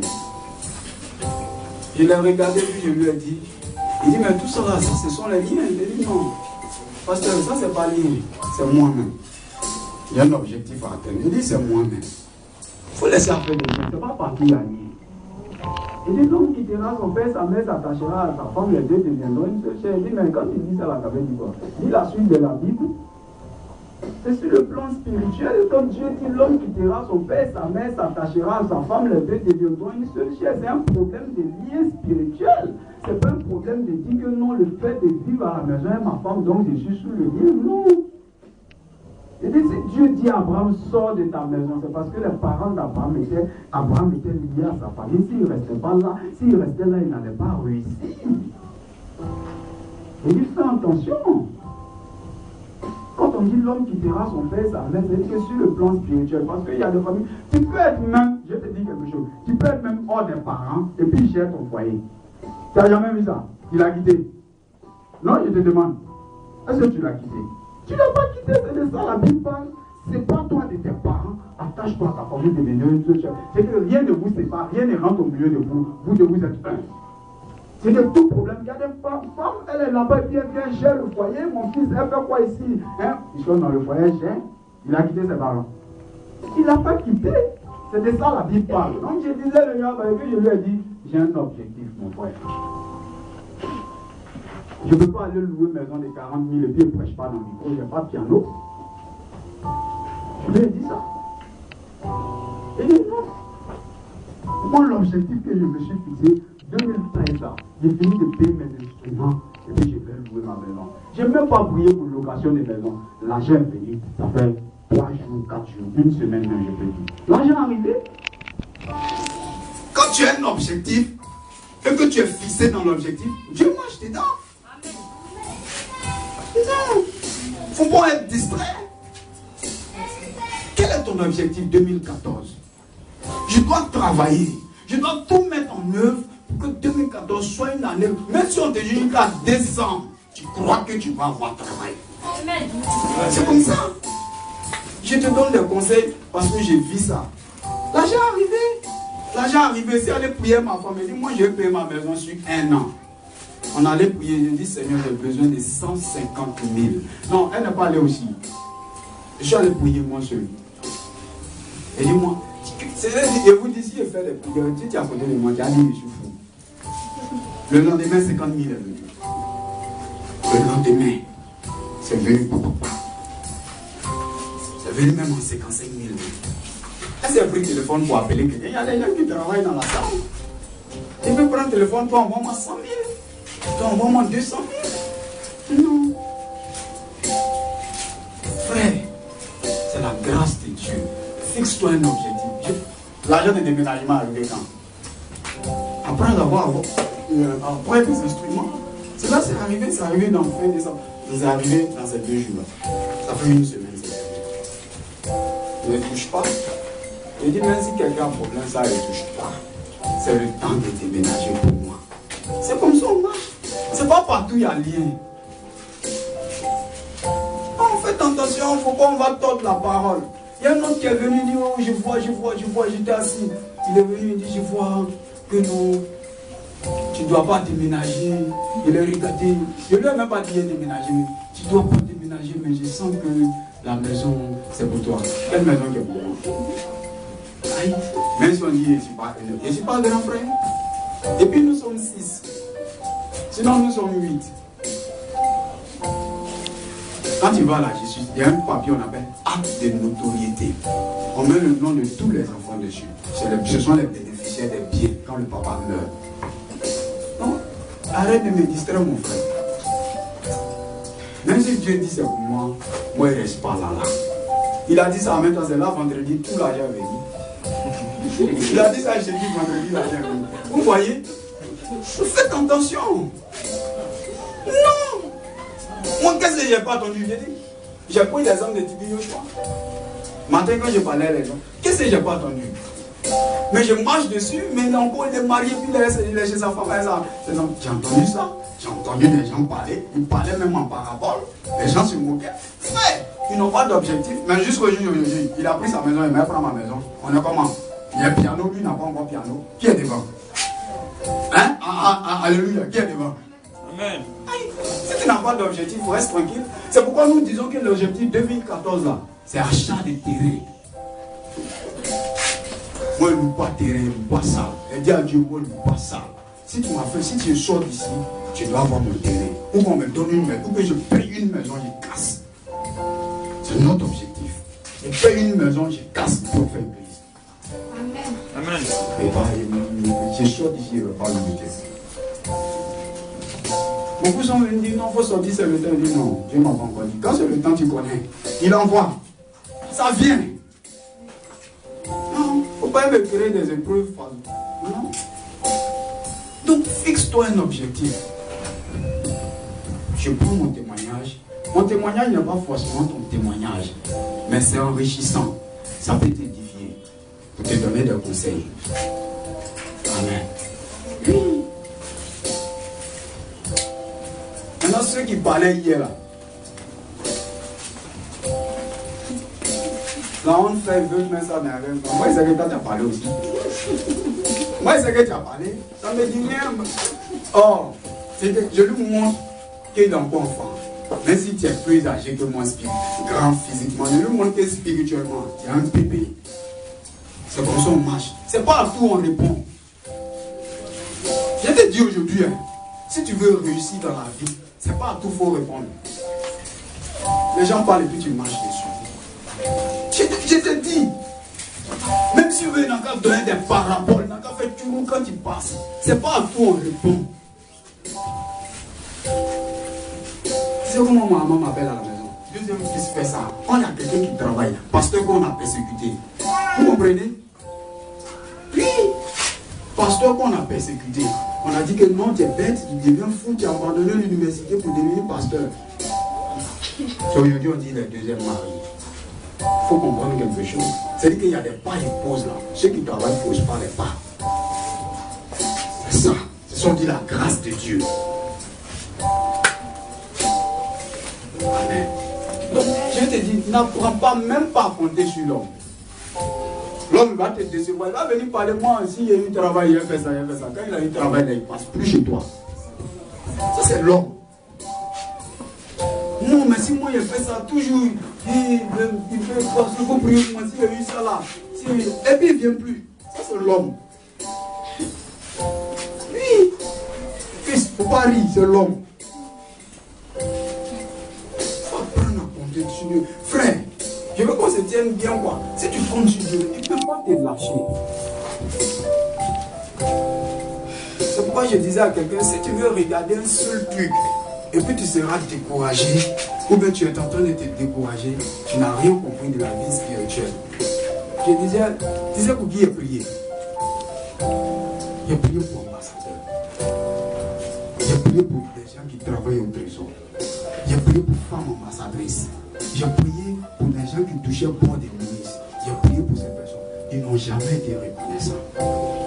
Je l'ai regardé puis je lui ai dit, il dit, mais tout ça là, ce sont les liens. Il dit, non, Pasteur, ça c'est pas lui, c'est moi-même. Il y a un objectif à atteindre. Il dit c'est moi-même. Il faut laisser après les gens, c'est pas partout la nuit. Il dit l'homme quittera son père, sa mère s'attachera à sa femme, les deux deviendront une seule chair. Il dit mais quand il dit ça, la cabane dit quoi? Il dit la suite de la Bible. C'est sur le plan spirituel, comme Dieu dit, l'homme quittera son père, sa mère s'attachera à sa femme, les deux deviendront une seule chair. C'est un problème de lien spirituel. C'est pas un problème de dire que non, le fait de vivre à la maison est ma femme, donc je suis sous le lien. Non. Et si Dieu dit à Abraham, sors de ta maison, c'est parce que les parents d'Abraham étaient liés à sa famille. S'il ne restait pas là, il n'allait pas réussir. Il dit, fais attention. Quand on dit l'homme quittera son père, sa mère, c'est que sur le plan spirituel, parce qu'il y a des familles, tu peux être même, je te dis quelque chose, tu peux être même hors des parents, et puis gérer ton foyer. Tu n'as jamais vu ça? Il a quitté. Non, je te demande, est-ce que tu l'as quitté? Tu ne l'as pas quitté, c'est de ça la Bible parle. C'est pas toi de tes parents, attache-toi à ta famille, devenez une seule chose. C'est que rien ne vous sépare, rien ne rentre au milieu de vous, vous deux vous êtes un. C'est de tout problème. Il y a des femmes, elle est là-bas, et puis elle vient gérer le foyer. Mon fils, elle fait quoi ici? Hein? Ils sont dans le foyer, il a quitté ses parents. Il n'a pas quitté. C'est de ça la Bible parle. Donc je disais le gars, et puis je lui ai dit, j'ai un objectif, mon frère. Je ne peux pas aller louer une maison de 40 000 et puis je ne prêche pas dans le micro, je n'ai pas de piano. Je lui ai dit ça. Il dit non. Moi, l'objectif que je me suis fixé, 2013, j'ai fini de payer mes instruments et puis je vais louer ma maison. Je n'ai même pas prié pour location de maison. L'argent est venu, ça fait 3 jours, 4 jours, une semaine même, je peux dire. L'argent est arrivé. Quand tu as un objectif et que tu es fixé dans l'objectif, Dieu marche dedans. Non, il ne faut pas être distrait. Quel est ton objectif 2014? Je dois travailler. Je dois tout mettre en œuvre pour que 2014 soit une année. Même si on te dit jusqu'à décembre, tu crois que tu vas avoir travail. C'est comme ça. Je te donne des conseils parce que j'ai vu ça. L'argent est arrivé. L'argent est arrivé. Si elle allait prier ma femme, elle dit, moi je vais payer ma maison sur 1 an. On allait prier, je dis, Seigneur, j'ai besoin de 150 000. Non, elle n'est pas allée aussi. Je suis allé prier moi seul. Elle dit, moi, et vous dites, si je fais des prières, tu es à côté de moi, tu as dit, je suis fou. Le lendemain, 50 000 est venu. Le lendemain, c'est venu. C'est venu même en 55 000. Elle s'est pris le téléphone pour appeler quelqu'un. Il y a des gens qui travaillent dans la salle. Il peut prendre le téléphone, toi, envoie-moi 100 000. Toi, envoie-moi 200 000. Non. Frère, c'est la grâce de Dieu. Fixe-toi un objectif. L'argent de déménagement est arrivé quand? Après avoir après des instruments. Cela c'est arrivé dans fin décembre. C'est arrivé dans ces 2 jours-là. Ça fait une semaine. Ne touche pas. Je dis même si quelqu'un a un problème, ça ne touche pas. C'est le temps de déménager pour moi. C'est comme ça on marche. C'est pas partout il y a lien. On fait attention, il ne faut pas on va tordre la parole. Il y a un autre qui est venu dire, oh, je vois, j'étais assis. Il est venu et dit, je vois que non, tu ne dois pas déménager. Il est regardé. Je ne lui ai même pas dit déménager, mais tu ne dois pas déménager, mais je sens que la maison, c'est pour toi. Quelle maison qui est pour moi? Aïe. Même si on dit, je ne suis pas grand frère. Et puis nous sommes 6. Sinon nous sommes 8. Quand tu vas à la justice, il y a un papier on appelle acte de notoriété. On met le nom de tous les enfants dessus. Ce sont les bénéficiaires des biens quand le papa meurt. Non, arrête de me distraire mon frère. Même si Dieu dit c'est pour moi, moi il ne reste pas là. Il a dit ça en même temps, c'est là vendredi, tout l'argent est venu. Il a dit ça jeudi, vendredi, l'argent est venu. Vous voyez? Faites attention. Non. Moi, qu'est-ce que je n'ai pas entendu? J'ai pris l'exemple de Tibi Yoshua. Matin, quand je parlais à les gens, qu'est-ce que je n'ai pas entendu? Mais je marche dessus, mais encore il est marié, puis il est chez sa femme. J'ai entendu ça. J'ai entendu des gens parler. Ils parlaient même en parabole. Les gens se moquaient. Frère, ils n'ont pas d'objectif. Mais jusqu'au jour d'aujourd'hui, il a pris sa maison, il m'a pris ma maison. On est comment? Il y a un piano, lui n'a pas encore piano. Qui est devant? Hein? Alléluia, qui est devant? Amen. C'est tu n'as pas d'objectif, reste tranquille. C'est pourquoi nous disons que l'objectif 2014 là, c'est achat de terrain. Moi, je ne loue pas terrain, je ne loue pas ça. Elle dit à Dieu, moi, je ne loue pas ça. Si tu m'as fait, si tu sors d'ici, tu dois avoir mon terrain. Ou qu'on me donne une maison, ou que je paye une maison, je casse. C'est notre objectif. Je paye une maison, je casse pour faire l'église. Amen. Amen. Et bah, je sors d'ici, je ne vais pas limiter. Beaucoup sont venus dire non, il faut sortir, c'est le temps. Je dis non, Dieu ne m'a pas encore dit. Quand c'est le temps, tu connais. Il envoie. Ça vient. Non, il ne faut pas me créer des épreuves. Non. Donc, fixe-toi un objectif. Je prends mon témoignage. Mon témoignage n'est pas forcément ton témoignage, mais c'est enrichissant. Ça peut t'édifier, pour te donner des conseils. Amen. Maintenant, ceux qui parlaient hier là, la honte fait, veut mettre ça dans la même. Moi, c'est que tu as parlé aussi. Moi, c'est que tu as parlé. Ça me dit rien. Oh, je lui montre qu'il est encore enfant. Même si tu es plus âgé que moi, grand physiquement, je lui montre que spirituellement, tu es un bébé. C'est comme ça on marche. C'est pas à tout on répond. Je te dis aujourd'hui, hein, si tu veux réussir dans la vie, c'est pas à tout faut répondre. Les gens parlent et puis tu marches dessus. Je te dis, même si tu veux donner des paraboles, faire tout quand tu passes, c'est pas à tout on répond. C'est comment ma maman m'appelle à la maison. Deuxième fils fait ça. On a quelqu'un qui travaille, pasteur qu'on a persécuté. Vous comprenez? Oui, pasteur qu'on a persécuté. On a dit que non, tu es bête, tu deviens fou, tu as abandonné l'université pour devenir pasteur. Aujourd'hui, on dit le deuxième mari. Il faut comprendre quelque chose. C'est-à-dire qu'il y a des pas et pauses là. Ceux qui travaillent ne posent pas les pas. C'est ça. Ce sont dit la grâce de Dieu. Amen. Donc, je te dis, n'apprends pas, même pas à compter sur l'homme. L'homme va te décevoir. Il va venir parler, moi aussi, il y a eu travail, il a fait ça, il a fait ça. Quand il a eu travail, là, il ne passe plus chez toi. Ça, c'est l'homme. Non, mais si moi, il a fait ça, toujours, il fait quoi, il faut prier pour moi, s'il a eu ça là. Et puis, il ne vient plus. Ça, c'est l'homme. Oui. Fils, il ne faut pas rire, c'est l'homme. Frère, je veux qu'on se tienne bien quoi. Si tu comptes sur Dieu, tu ne peux pas te lâcher. C'est pourquoi je disais à quelqu'un, si tu veux regarder un seul truc, et puis tu seras découragé, ou bien tu es en train de te décourager, tu n'as rien compris de la vie spirituelle. Je disais pour qui il a prié. Il a prié pour ambassadeur. Il a prié pour des gens qui travaillent au trésor. Il a prié pour femmes ambassadrices. J'ai prié pour les gens qui touchaient le bord des ministres. J'ai prié pour ces personnes. Ils n'ont jamais été reconnaissants.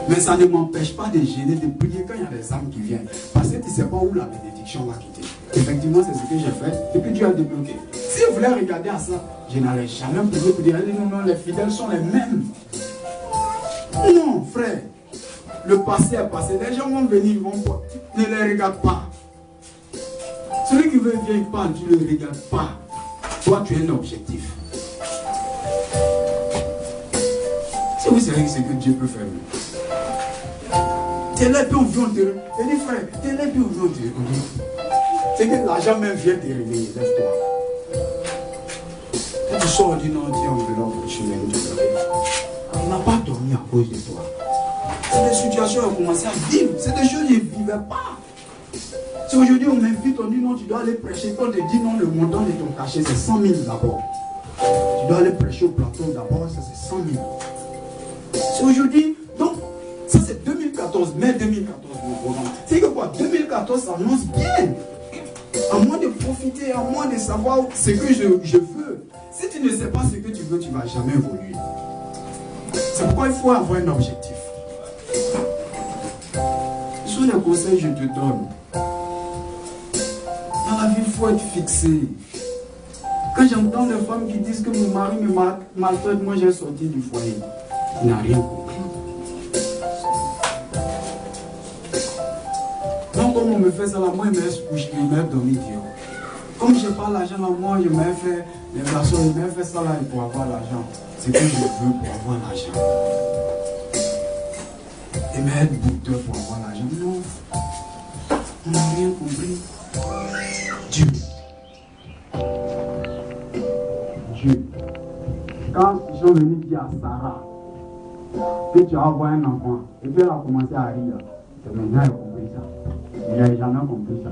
Mais ça ne m'empêche pas de gêner, de prier quand il y a des âmes qui viennent. Parce que tu ne sais pas où la bénédiction va quitter. Effectivement, c'est ce que j'ai fait. Et puis Dieu a débloqué. Si vous voulez regarder à ça, je n'allais jamais prier pour dire non, les fidèles sont les mêmes. Non, frère. Le passé est passé. Les gens vont venir, ils vont pas. Ne les regarde pas. Celui qui veut venir, il parle, tu ne le regardes pas. Toi, tu as un objectif. Si vous savez ce que Dieu peut faire. Tu es là, puis on vient te réveiller. Il dit, frère, tu es là, puis on vient te réveiller. C'est que l'argent même vient te réveiller. Lève-toi. Quand tu sors, tu dis non, tiens, on veut l'envoyer chez nous. On n'a pas dormi à cause de toi. C'est des situations qui ont commencé à vivre. C'est des choses que je ne vivais pas. Si aujourd'hui on m'invite, on dit non, tu dois aller prêcher. Quand on te dit non, le montant de ton cachet, c'est 100 000 d'abord. Tu dois aller prêcher au plateau d'abord, ça c'est 100 000. C'est aujourd'hui, donc, ça c'est 2014, mai 2014, mon programme. C'est que quoi, 2014 s'annonce bien. À moi de profiter, à moi de savoir ce que je veux. Si tu ne sais pas ce que tu veux, tu ne vas jamais évoluer. C'est pourquoi il faut avoir un objectif. Ce sont les conseils que je te donne. Dans la vie, il faut être fixé. Quand j'entends des femmes qui disent que mon mari me maltraite, moi j'ai sorti du foyer. Il n'a rien compris. Donc comme on me fait ça là, moi, il m'a dormi. Comme je n'ai pas l'argent là, moi, je m'ai fait les garçons, il m'a fait ça là pour avoir l'argent. C'est que je veux pour avoir l'argent. Il m'a être bouteur pour avoir l'argent. Non. On n'a rien compris. Dieu. Quand ils sont venus dire à Sarah que tu as envoyé un enfant, et puis elle a commencé à rire, c'est maintenant elle a compris ça. Il n'a jamais compris ça.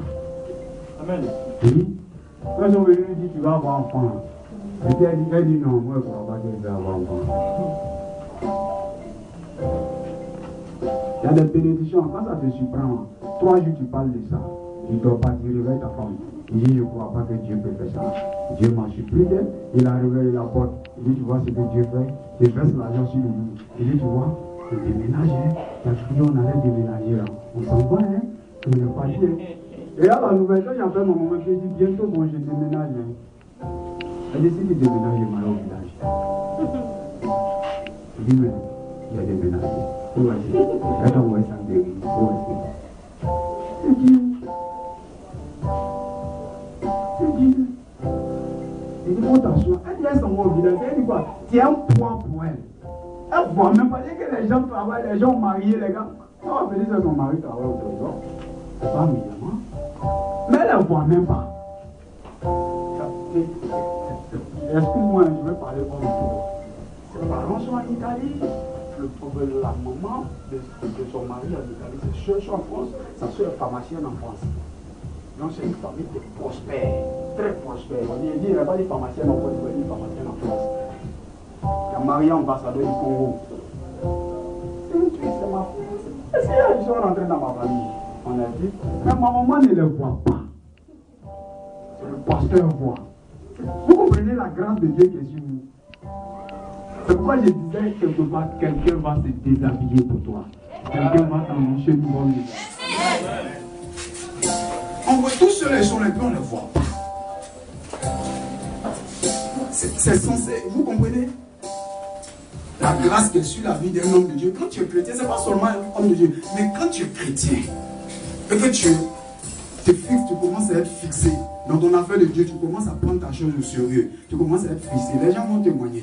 Amen. Oui. Quand ils sont venus lui dire tu vas avoir un enfant, et puis elle dit non, moi je ne crois pas que je vais avoir un enfant. Il y a des bénédictions, quand ça te surprend, 3 jours tu parles de ça, tu ne dois pas dire réveille ta femme. Il dit je ne crois pas que Dieu peut faire ça. Dieu m'a surpris d'elle, il a réveillé la porte. Il dit tu vois ce que Dieu fait, il verse l'argent sur le lit. Il dit tu vois, on déménage, il a crié on allait déménager là. On s'en va, on n'est pas dit. Et là la nouvelle, quand j'ai fait ma maman, je dis bientôt bon je déménage. Elle décide de déménager mal au village. Il dit mais il a déménagé. Où est-ce que elle envoie ça de où est-ce que c'est Dieu. C'est Dieu. Il dit, mon attention, elle dit, elle s'en va au village. Elle dit quoi? C'est un poids pour elle. Elle voit même pas que les gens travaillent, les gens mariés, les gars. On va venir sur son mari travaille au trésor. C'est pas million. Mais elle ne voit même pas. Excuse-moi, je vais parler comme il faut. Ses parents sont en Italie. La maman de son mari en Italie, ses soeurs sont en France. Sa soeur est pharmacienne en France. Donc c'est une famille prospère, très prospère. On dit, il n'y a pas de pharmacienne en France, il y a une pharmacienne en France. Il y a marié ambassadeur du Congo. C'est une truc, c'est ma fille. Est-ce qu'ils sont rentrés dans ma famille? On a dit, mais ma maman ne le voit pas. C'est le pasteur voit. Vous comprenez la grâce de Dieu qui est sur vous. C'est pourquoi je disais quelque part, quelqu'un va se déshabiller pour toi. Quelqu'un va t'emmener une bonne vie. On voit tous ceux qui sont les on ne les voit pas. C'est censé, vous comprenez? La grâce qui est sur la vie d'un homme de Dieu. Quand tu es chrétien, ce n'est pas seulement un homme de Dieu, mais quand tu es chrétien, et que tu te fixes, tu commences à être fixé dans ton affaire de Dieu, tu commences à prendre ta chose au sérieux, tu commences à être fixé, les gens vont témoigner.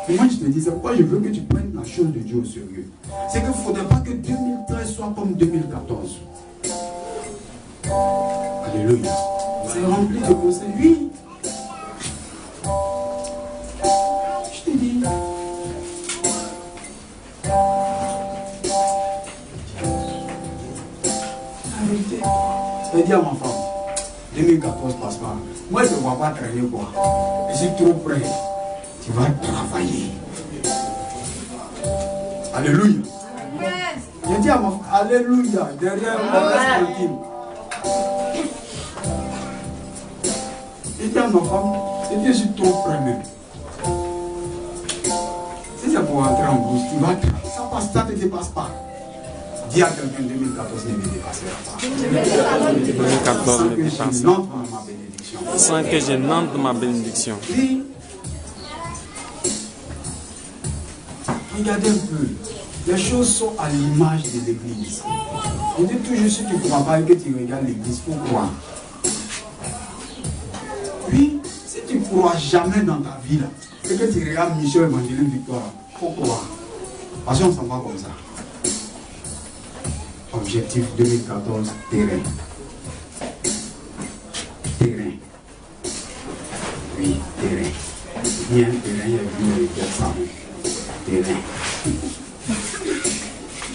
Et moi je te dis, c'est pourquoi je veux que tu prennes la chose de Dieu au sérieux. C'est qu'il ne faudrait pas que 2013 soit comme 2014. Alléluia. C'est rempli de conseils. Oui. Je te dis. Arrêtez. Je vais dire à ma femme, 2014 passe pas. Moi je ne vois pas traîner quoi. Je suis trop près. Tu vas travailler. Alléluia. Je dis à ma femme, Alléluia. Derrière moi, reste tranquille. Je dis à ma femme, je suis trop près même. Si c'est pour entrer en bourse, tu vas travailler. Ça ne te dépasse pas. Dis à quelqu'un 2014 ne me dépassera pas. 2014 ne me dépasse pas. Sans que je n'entre dans ma bénédiction. Oui. Regardez un peu. Les choses sont à l'image de l'église. On dit toujours si tu ne crois pas et que tu regardes l'église, il faut croire. Oui, si tu ne crois jamais dans ta vie là, et que tu regardes Michel Évangélique Victoire, il faut croire. Parce qu'on s'en va comme ça. Objectif 2014, terrain. Terrain. Oui, terrain. Bien, terrain, il y a vu les 400 terrain.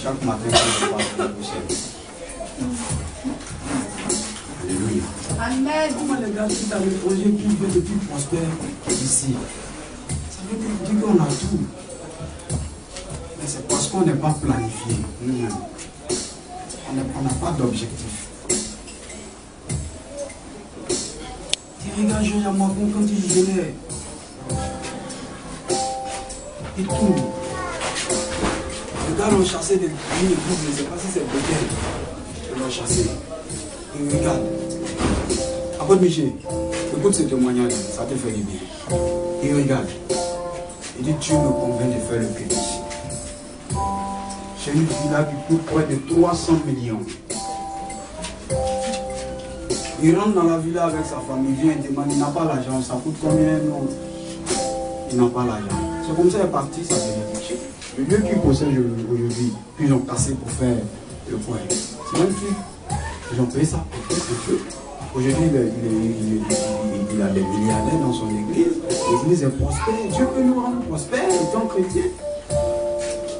Chaque matin, je passe la poussière. Alléluia. Amen. Comment les gars, si tu as le projet plus prospère ici, ça veut dire qu'on a tout. Mais c'est parce qu'on n'est pas planifié nous-mêmes. On n'a pas d'objectif. Tu regardes Jean Yamagou quand il venait. Il tourne. Les gars l'ont chassé de l'île, je ne sais pas si c'est Bethel. Ils l'ont chassé. Il regarde. Après Michel, écoute ce témoignage, ça te fait du bien. Il regarde. Il dit, Dieu me convainc de faire le crédit. J'ai une villa qui coûte près de 300 millions. Il rentre dans la villa avec sa famille, il vient et demande, il n'a pas l'argent, ça coûte combien? Non. Il n'a pas l'argent. C'est comme ça qu'il est parti, ça bénédiction. Le lieu qu'il possède aujourd'hui, puis ils ont cassé pour faire le coin. C'est même truc. Ils ont payé ça pour faire ce truc. Aujourd'hui, il a des milliardaires dans son église. L'église est prospère. Dieu peut nous rendre prospères, étant chrétiens.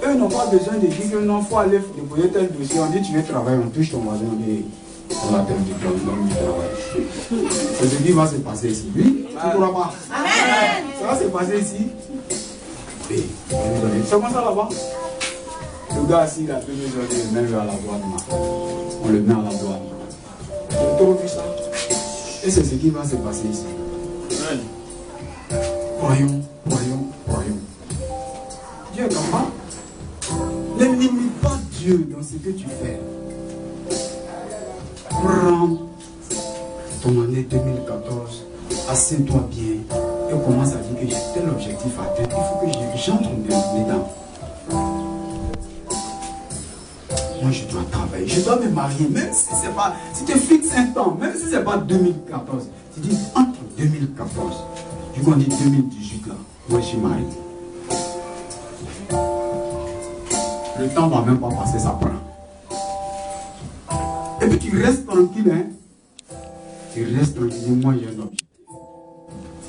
Eux n'ont pas besoin de dire que non, il faut aller déposer tel dossier. On dit tu veux travailler, on touche ton voisin, on dit on a tel diplôme, donc du travail. C'est ce qui va se passer ici. Oui, tu ne pourras pas. Amen. Ça va se passer ici. Oui. C'est comme ça là-bas. Le gars assis, il a plus besoin de le mettre à la douane. On le met à la douane. Tu as trop vu ça? Et c'est ce qui va se passer ici. Croyons, croyons, croyons. Dieu est capable. Ne limite pas Dieu dans ce que tu fais. Prends ton année 2014, assieds-toi bien et commence à dire que j'ai tel objectif à atteindre. Il faut que j'entre dedans. Moi je dois travailler, je dois me marier, même si c'est pas, si tu fixes un temps, même si c'est pas 2014, tu dis entre 2014, du coup on dit 2018 là, moi je suis marié. Le temps ne va même pas passer, ça prend. Et puis tu restes tranquille, hein. Tu restes tranquille, moi j'ai un objectif.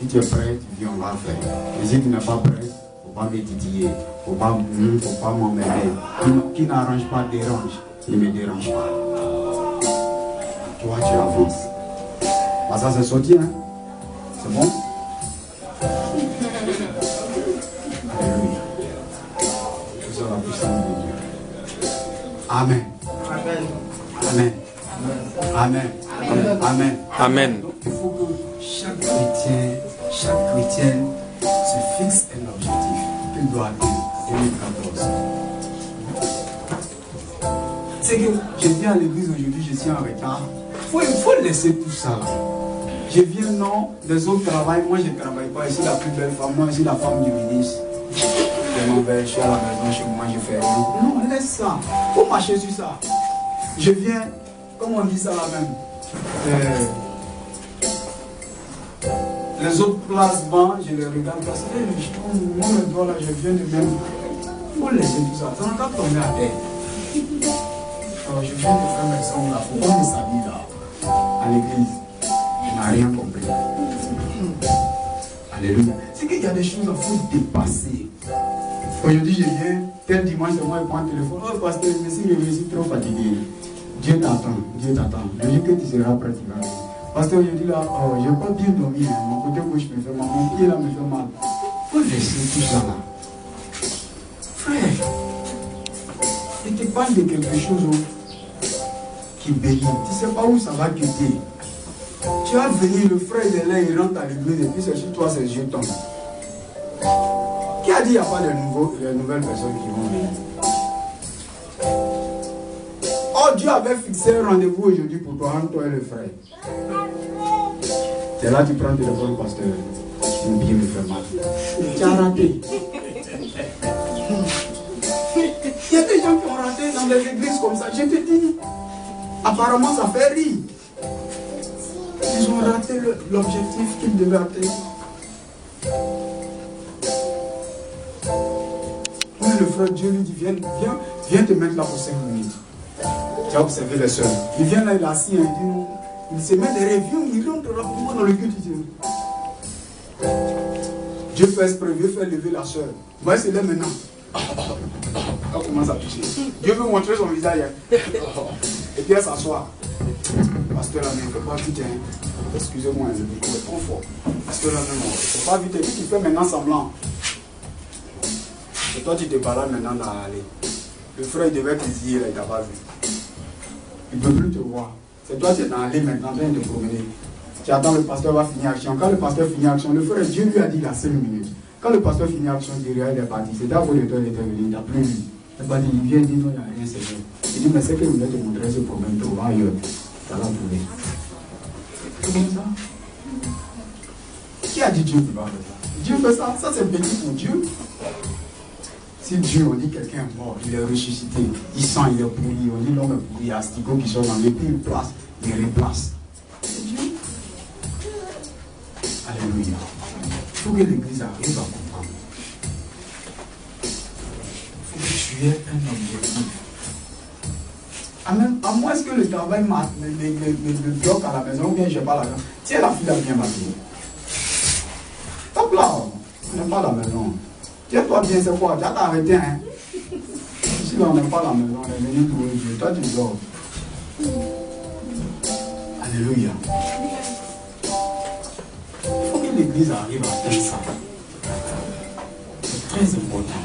Si tu es prêt, tu dis on va le faire. Mais si tu n'es pas prêt, il ne faut pas me titiller, il ne faut pas m'emmerder. Qui n'arrange pas dérange, il ne me dérange pas. Toi tu avances. Ah, ça c'est sorti, hein. C'est bon? Alléluia. Tout ça la puissance de Dieu. Amen. Amen. Amen. Amen. Amen. Amen. Amen. Donc il faut que chaque chrétien, chaque chrétienne se fixe un objectif qu'il doit atteindre en 2014. C'est que je viens à l'église aujourd'hui, je suis en retard. Il faut laisser tout ça là. Je viens, non, les autres travaillent, moi je ne travaille pas. Ici la plus belle femme, moi ici la femme du ministre. Je suis à la maison, chez moi je fais rien. Non, laisse ça. Il faut marcher sur ça. Je viens, comment on dit ça là même? Les autres places bas, je les regarde parce que moi le doigt là, je viens de même. Il faut laisser tout ça. Ça n'a qu'à tomber à terre. Alors, je viens de faire mes sons là, il faut qu'on me s'habille là, à l'église. Je n'ai rien compris. Alléluia. C'est qu'il y a des choses qu'il faut dépasser. Aujourd'hui, je viens, tel dimanche, moi, je prends le téléphone. Oh, pasteur, je suis trop fatigué. Dieu t'attend, Dieu t'attend. Je dis que tu seras prêt, tu vas aller. Pasteur, je dis là, oh, je n'ai pas bien dormi. Hein. Mon côté gauche me fait mal, mon pied là me fait mal. Il faut laisser tout ça là. Frère, il te parle de quelque chose qui bénit. Tu ne sais pas où ça va quitter. Tu vas venir, le frère il est là, il rentre à l'église et puis c'est sur toi, ses yeux tombent. Qui a dit qu'il n'y a pas de nouvelles personnes qui vont venir? Oh, Dieu avait fixé un rendez-vous aujourd'hui pour toi, entre toi et le frère. C'est là que tu prends le téléphone, pasteur. Mon pied me fait mal. Tu as raté. Il y a des gens qui ont raté dans des églises comme ça. Je te dis, apparemment ça fait rire. Ils ont raté l'objectif qu'ils devaient atteindre. Oui, le frère Dieu lui dit, viens te mettre là pour 5 minutes. Tu as observé les soeurs. Il vient là, il est assis, il dit non. Il se met derrière, il rentre rapidement dans le culte. Dieu fait exprès, Dieu fait lever la soeur. Moi, c'est là maintenant. On commence à toucher. Dieu veut montrer son visage. Et puis elle s'assoit. Pasteur là, ne fait pas vite. Excusez-moi, le micro est trop fort. Pasteur là, ne fait pas vite. Et puis tu fais maintenant semblant. Et toi, tu te balades maintenant dans l'allée. Le frère, il devait te dire, il t'a pas vu. Il ne peut plus te voir. C'est toi, tu es dans l'allée maintenant, en train de te promener. Tu attends, le pasteur va finir action. Quand le pasteur finit action, le frère, Dieu lui a dit il a 5 minutes. Quand le pasteur finit action, il dit, il est parti. C'est d'abord le temps, il était venu, il n'a plus vu. Il va dire, il vient, il dit non, il n'y a rien, c'est vrai. Il dit, mais c'est que je voulais te montrer ce problème, tu vas ailleurs. Ça va trouver. C'est comme ça. Qui a dit Dieu qui va faire ça? Dieu fait ça, ça c'est petit pour Dieu. Si Dieu, on dit quelqu'un est mort, il est ressuscité, il sent, il est pourri, on dit l'homme est pourri, il y a Astico qui sort dans les puis il place, il replace. Alléluia. Il faut que l'église arrive à comprendre. Il faut que tu aies un objectif. À moins que le travail me bloque à la maison, ou bien je n'ai pas l'argent. Tiens, la fille a bien marié. Top là, on n'est pas à la maison. Tiens-toi bien, c'est quoi? Tu as arrêté, hein? Si on n'est pas à la maison, on est venu trouver Dieu. Toi, tu dors. Alléluia. Il faut que l'église arrive à faire ça. C'est très important.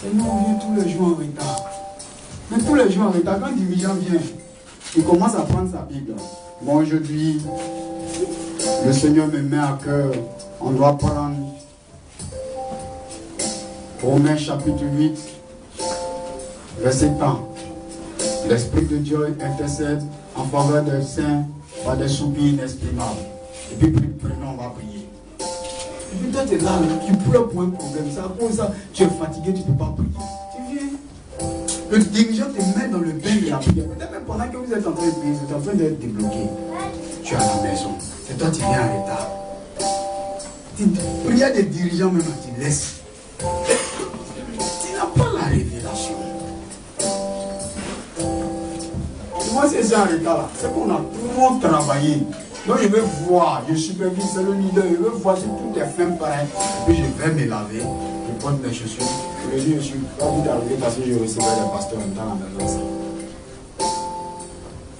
Sinon, on vient tous les jours en retard. Mais tous les jours en retard, quand le dirigeant vient, il commence à prendre sa Bible. Bon, aujourd'hui, le Seigneur me met à cœur, on doit prendre Romains chapitre 8, verset 1. L'Esprit de Dieu intercède en faveur des saints par des soupirs inexprimables. Et puis, prenons, on va prier. Et puis, toi, tu es là, tu pleures pour un problème. C'est à cause de ça, tu es fatigué, tu ne peux pas prier. Tu viens. Le dirigeant te met dans le bain de la prière. Peut-être même pendant que vous êtes en train de prier, vous êtes en train d'être débloqué. Tu es à la maison. C'est toi qui viens en retard. Prière des dirigeants même, tu laisses. Tu n'as pas la révélation. Moi, c'est ça en retard là. C'est qu'on a trop travaillé. Donc je vais voir, je supervise, c'est le leader, je vais voir si tout est fin pareil. Et puis je vais me laver, je porte mes chaussures. Je dis, je suis pas vite arrivé parce que je recevais les pasteurs en même temps à la maison.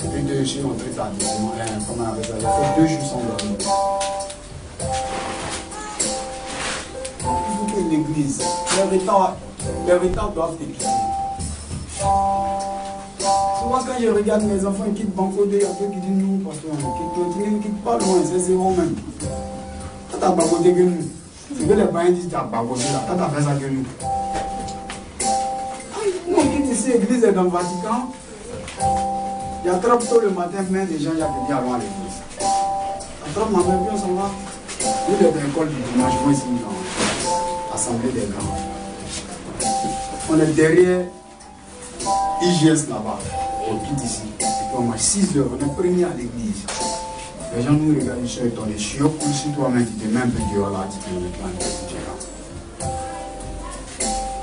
Et puis je suis rentré tardivement, comment on appelle ça, j'ai fait 2 jours sans dormir. Il faut que l'église, les retards doivent t'équiper. Souvent quand je regarde mes enfants, ils quittent Banco, il y a ceux qui disent non, pasteur, ils ne quittent pas loin, c'est 0 même. Quand tu as bagoté que nous, c'est que les parents disent que tu as bagoté là, quand tu as fait ça que nous. Nous on quitte ici, l'église est dans le Vatican. Il y a trop tôt le matin, mais les gens, il y a qui disent allons à l'église. Après ma mère, on s'en va. Nous, les écoles du dimanche, moi ici, dans l'assemblée des grands. On est derrière IGS là-bas. On quitte ici. Et puis on marche 6 heures, on est premier à l'église. Les gens nous regardent, ils sont étonnés. Je suis cool si toi-même tu te mets un peu dehors là, tu te mets là.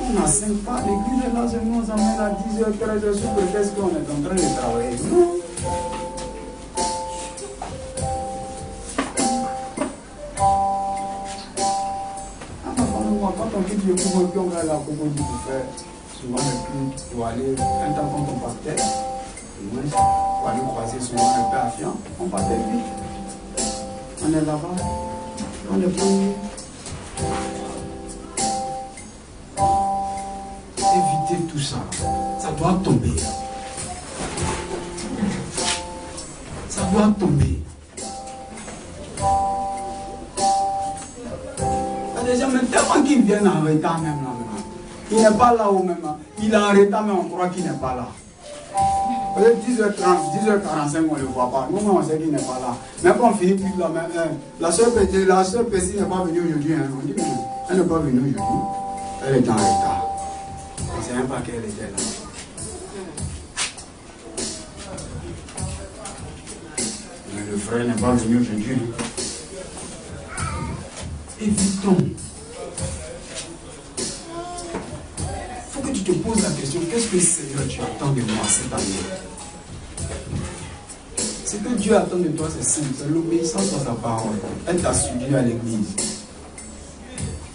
On n'a 5 pas, l'église est là, nous on s'emmène à 10h, 13h, sous prétexte qu'on est en train de travailler. Non. Quand on quitte le couvre, puis on va à la couvre pour faire souvent le culte, pour aller, un temps quand on partait, pour aller croiser souvent un peu à Fian, on partait vite. On est là-bas, on est premier. Éviter tout ça, ça doit tomber. Ça doit tomber. Les gens, mais tellement qu'ils viennent en retard même là maintenant. Il n'est pas là où même. Il est en retard, mais on croit qu'il n'est pas là. Peut-être 10h30, 10h45, on ne le voit pas. Nous, on sait qu'il n'est pas là. Même quand on finit plus là, même, la soeur Pessi n'est pas venue aujourd'hui. Hein. On dit, mais elle n'est pas venue aujourd'hui. Elle est en retard. On ne sait même pas qu'elle était là. Mais le frère n'est pas venu aujourd'hui. Évitons. Il faut que tu te poses la question, qu'est-ce que Seigneur tu attends de moi cette année? Ce que Dieu attend de toi, c'est simple, c'est l'obéissance à sa parole. Elle t'a suivi à l'église.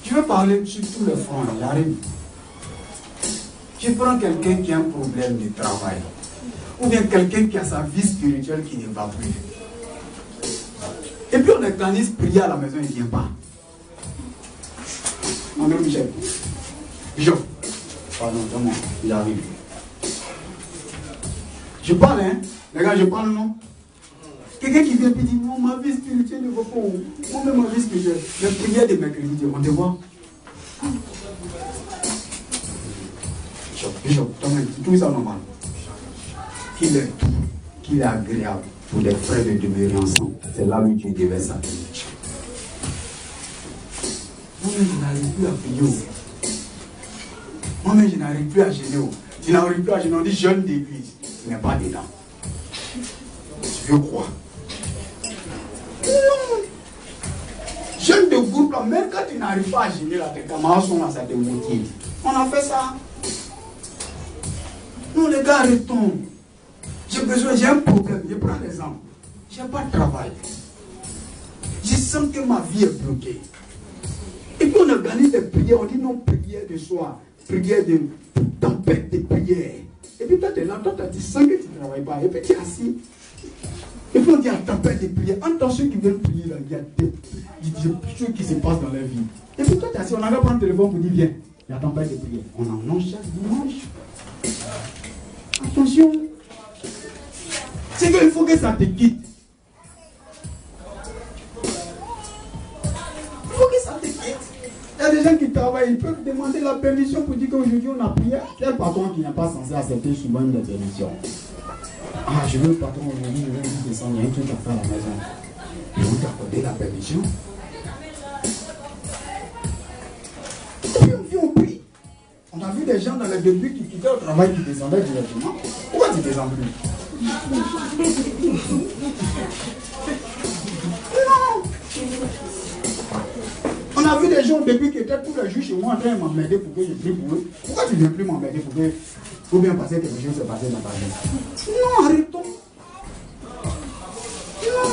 Tu veux parler sur tous les fronts, il arrive. Tu prends quelqu'un qui a un problème de travail, ou bien quelqu'un qui a sa vie spirituelle qui ne va plus. Et puis on organise prier à la maison, il ne vient pas. André Michel. Bishop. Pardon, comment il arrive. Je parle, hein. Les gars, je parle, non. Quelqu'un qui vient et dit, non, ma vie spirituelle ne va pas où. Moi-même, ma vie spirituelle. Les prières de mercredi, on te voit. Bishop, tout ça normal. Qu'il est tout, qu'il est agréable pour les frères de demeurer ensemble. C'est là où tu devais s'appeler. Moi-même, je n'arrive plus à prier. Moi-même, je n'arrive plus à gêner. Je n'arrive plus à gêner. On dit jeune d'église. Tu n'es pas dedans. Tu veux quoi? Non, là, même quand tu n'arrives pas à gêner là, tes camarades sont là, ça te motive. On a fait ça. Nous les gars, arrêtons. J'ai un problème, je prends l'exemple. Je n'ai pas de travail. Je sens que ma vie est bloquée. Et puis on organise des prières, on dit non, prière de soir, prière de tempête de prière. Et puis toi tu es là, toi tu sens que tu ne travailles pas. Et puis tu es assis. Et puis on dit à tempête de prière. Entre ceux qui veulent prier, là, il y a des choses qui se passent dans leur vie. Et puis toi tu es assis, on arrive à prendre le téléphone pour dire viens, il y a tempête de prière. On en annonce chaque dimanche. Attention. C'est qu'il faut que ça te quitte. Il faut que ça te quitte. Il y a des gens qui travaillent, ils peuvent demander la permission pour dire qu'aujourd'hui on a prié. Quel patron qui n'est pas censé accepter souvent une permission? Ah, je veux le patron aujourd'hui, je veux lui descendre, il y a un truc à faire à la maison. Ils vont t'accorder la permission. Et puis on prie. On a vu des gens dans le début qui quittaient au travail, qui descendaient directement. Pourquoi tu descends plus? Non. On a vu des gens au début qui étaient tous les jours chez moi en train de m'emmerder pour que je prie pour eux. Pourquoi tu ne viens plus m'emmerder pour que faut bien passer quelque chose se passer dans ta vie? Non, arrêtons. Non.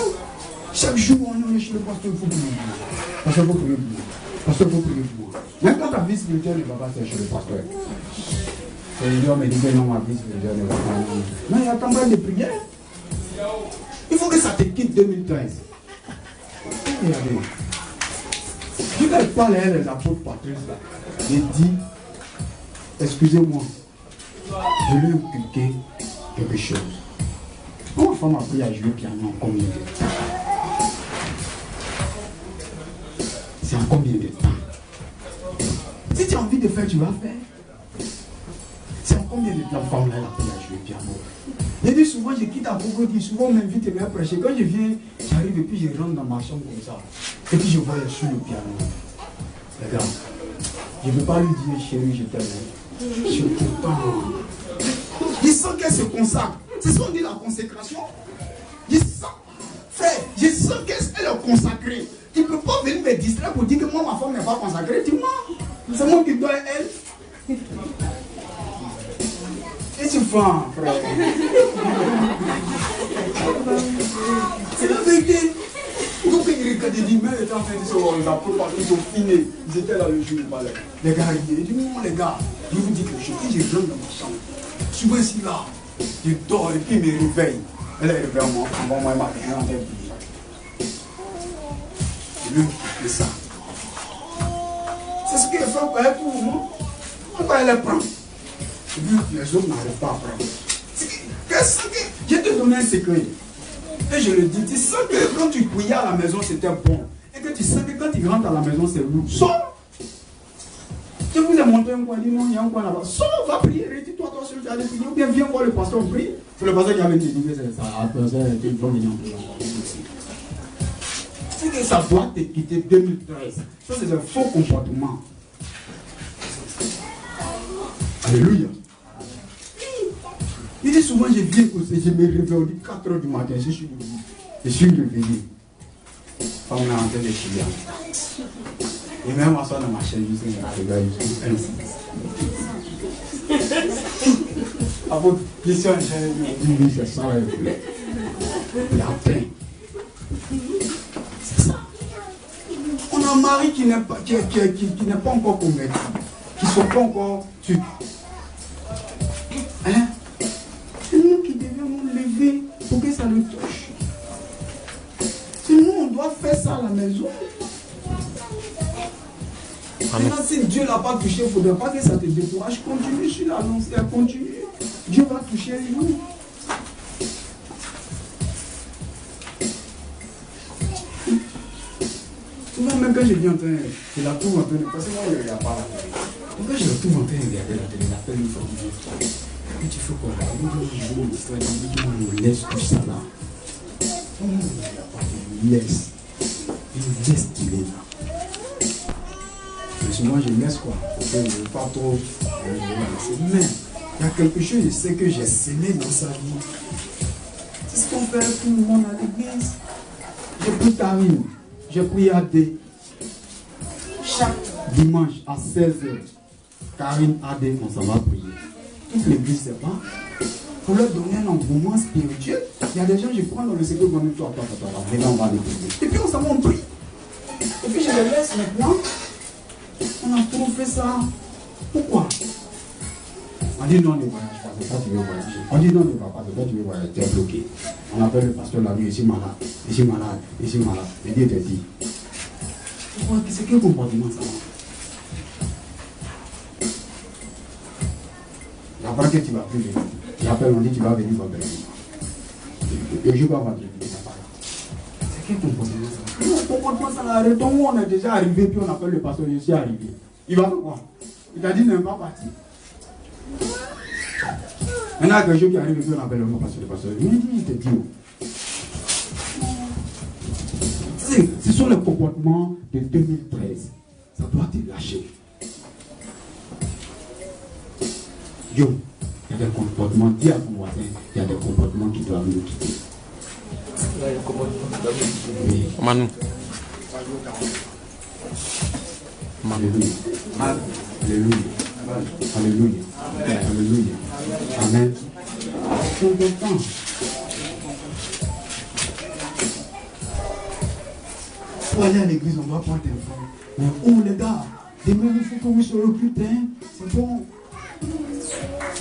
Chaque jour on est chez le pasteur, il faut prier pour moi. Pasteur, il faut prier pour moi. Pasteur, il faut prier pour moi. Même quand ta vie spirituelle ne va pas, c'est chez le pasteur. Et l'homme me dit que non, ma vie spirituelle ne va pas. Non, il y a campagne de prière. Il faut que ça te quitte 2013. Regardez. Je vais parler à les apôtres Patrice là. J'ai dit, excusez-moi, je lui ai inculqué quelque chose. Ma femme a appris à jouer piano en combien de temps? C'est en combien de temps? Si tu as envie de faire, tu vas faire. C'est en combien de temps femme là elle a appris à jouer piano? J'ai dit souvent, je quitte à Bogoti, souvent on m'invite et me prêcher. Quand je viens, j'arrive et puis je rentre dans ma chambre comme ça. Et puis je vois sur le piano. Regarde, je ne peux pas lui dire chérie, je t'aime. Je suis content. Je sens qu'elle se consacre. C'est ce qu'on dit la consécration. Je sens, frère, je sens qu'elle est consacrée. Tu ne peux pas venir me distraire pour dire que moi, ma femme n'est pas consacrée. Dis-moi, c'est moi qui dois elle. Et tu fais, frère. C'est la vérité. Donc ils regardaient, ils disent, mais les gens les apôtres, ils ont fini. Ils étaient là le jour, ils parlaient. Les gars, ils disent, non les gars, je vous dis que je rentre dans ma chambre. Souvent ici là, je dors et puis je me réveille. Elle est réveillée, moi, elle m'a fait un peu. Je lui ai ça. C'est ce qu'elle fait pour elle pour moi. Pourquoi elle prend? Et puis les autres n'arrivent pas à prendre. Je te donne un secret. Et je le dis, tu sens que quand tu priais à la maison, c'était bon. Et que tu sens que quand tu rentres à la maison, c'est lourd. Sors! Je vous ai montré un coin, dit non, il y a un coin là-bas. Sors, va prier, retire-toi, toi seul, tu as des prières. Ou bien viens voir le pasteur, on prie. C'est le pasteur qui avait dit que c'est ça. Il faut venir en prière. C'est que ça doit te quitter 2013. Ça, c'est un faux comportement. Alléluia. Il dit souvent, je viens aussi, je me réveille au 4 h du matin, je suis réveillé. On est en train de chier. Et même à ça, dans ma chaîne, je suis arrivé à votre question, j'ai dit, c'est ça, et après, c'est ça. On a un mari qui n'est pas encore convaincu, qui ne sont pas encore tués. Hein? C'est nous qui devons nous lever pour que ça nous touche. C'est nous, on doit faire ça à la maison. Maintenant, si Dieu ne l'a pas touché, il ne faudrait pas que ça te décourage. Continue sur l'annonce, continue. Dieu va toucher nous. Souvent, même quand je viens en train, je la trouve en train de. Parce que moi, je ne regarde pas la télé. Quand je la trouve en train de regarder la télé, la peine une fois de vie. Et tu fais quoi? On laisse tout ça là. On laisse. Il laisse qu'il est là. Mais souvent je laisse quoi? Parce que je ne veux pas trop. Mais il y a quelque chose, je sais que j'ai semé dans sa vie. C'est ce qu'on fait tout le monde à l'église. J'ai pris Karine, j'ai pris Adé. Chaque dimanche à 16h, Karine Adé, on s'en va prier. Toute l'église, c'est pas. Pour leur donner un engouement spirituel, il y a des gens, je crois dans le secret, on dit, toi, on va les prier. Et puis on s'en va, on prie. Et puis je les laisse maintenant. On a trop fait ça. Pourquoi? On dit non, ne voyage pas, c'est ça tu veux voyager. On dit non, ne va pas, c'est ça tu veux voyager, tu es bloqué. On appelle le pasteur la nuit, ici malade, ici malade, ici malade. Et Dieu te dit, pourquoi, c'est quel comportement ça? Après que tu vas plus venir. J'appelle, on dit tu vas venir vendredi. Et je vais vendredi, ça part. C'est quel comportement ça? Non, comportement ça arrête. On est déjà arrivé, puis on appelle le pasteur, je suis arrivé. Il va faire quoi? Il t'a dit ne pas partir. Maintenant, quelque chose qui arrive, on appelle le pasteur. Il te dit. Ce sont les comportements de 2013. Ça doit te lâcher. Yo, il y a des comportements, dis à ton voisin, il y a des comportements qui doivent nous quitter. Oui. Manu. Alléluia. Alléluia. Alléluia. Alléluia. Amen. C'est important. Pour aller à l'église, on doit prendre téléphone. Mais oh les gars, demain il faut que vous soyez plus tard. C'est bon.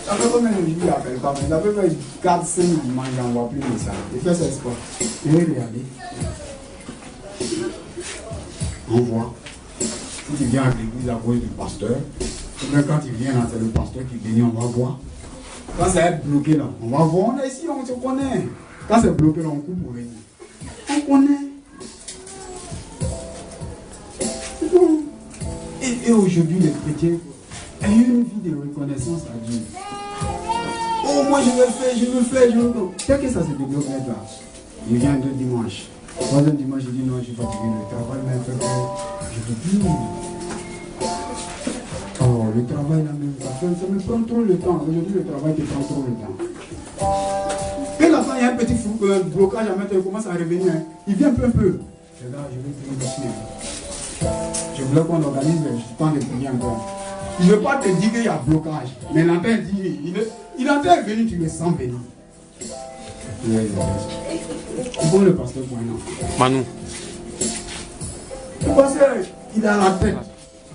Ça fait combien de jours il appelle pas? Il a fait 4-5 dimanches, il n'envoie plus de message. Il fait ça espoir. Il va regarder. On voit. Quand il vient à l'église à cause du pasteur, même quand il vient là, c'est le pasteur qui bénit, on va voir. Quand ça est bloqué là, on va voir. On est ici, on se connaît. Quand c'est bloqué là, on coupe pour venir. On connaît. C'est bon. Et aujourd'hui, les chrétiens ayez une vie de reconnaissance à Dieu. Oh, moi je veux faire. Qu'est-ce que ça se débloque là? Il vient deux dimanches. Troisième dimanche, il dit non, je suis fatigué. Le travail m'a fait que je peux plus. Oh, le travail là même, ça me prend trop le temps. Aujourd'hui, le travail te prend trop le temps. Et là, il y a un petit blocage à mettre, il commence à revenir. Hein. Il vient peu. Regarde, je vais prier dessus. Je voulais qu'on organise le temps de prier encore. Il ne veut pas te dire qu'il y a blocage. Mais l'entend dit, il entend venir, tu le sens venir. C'est bon le pasteur pour un enfant. Manu. Le pasteur, il a la tête.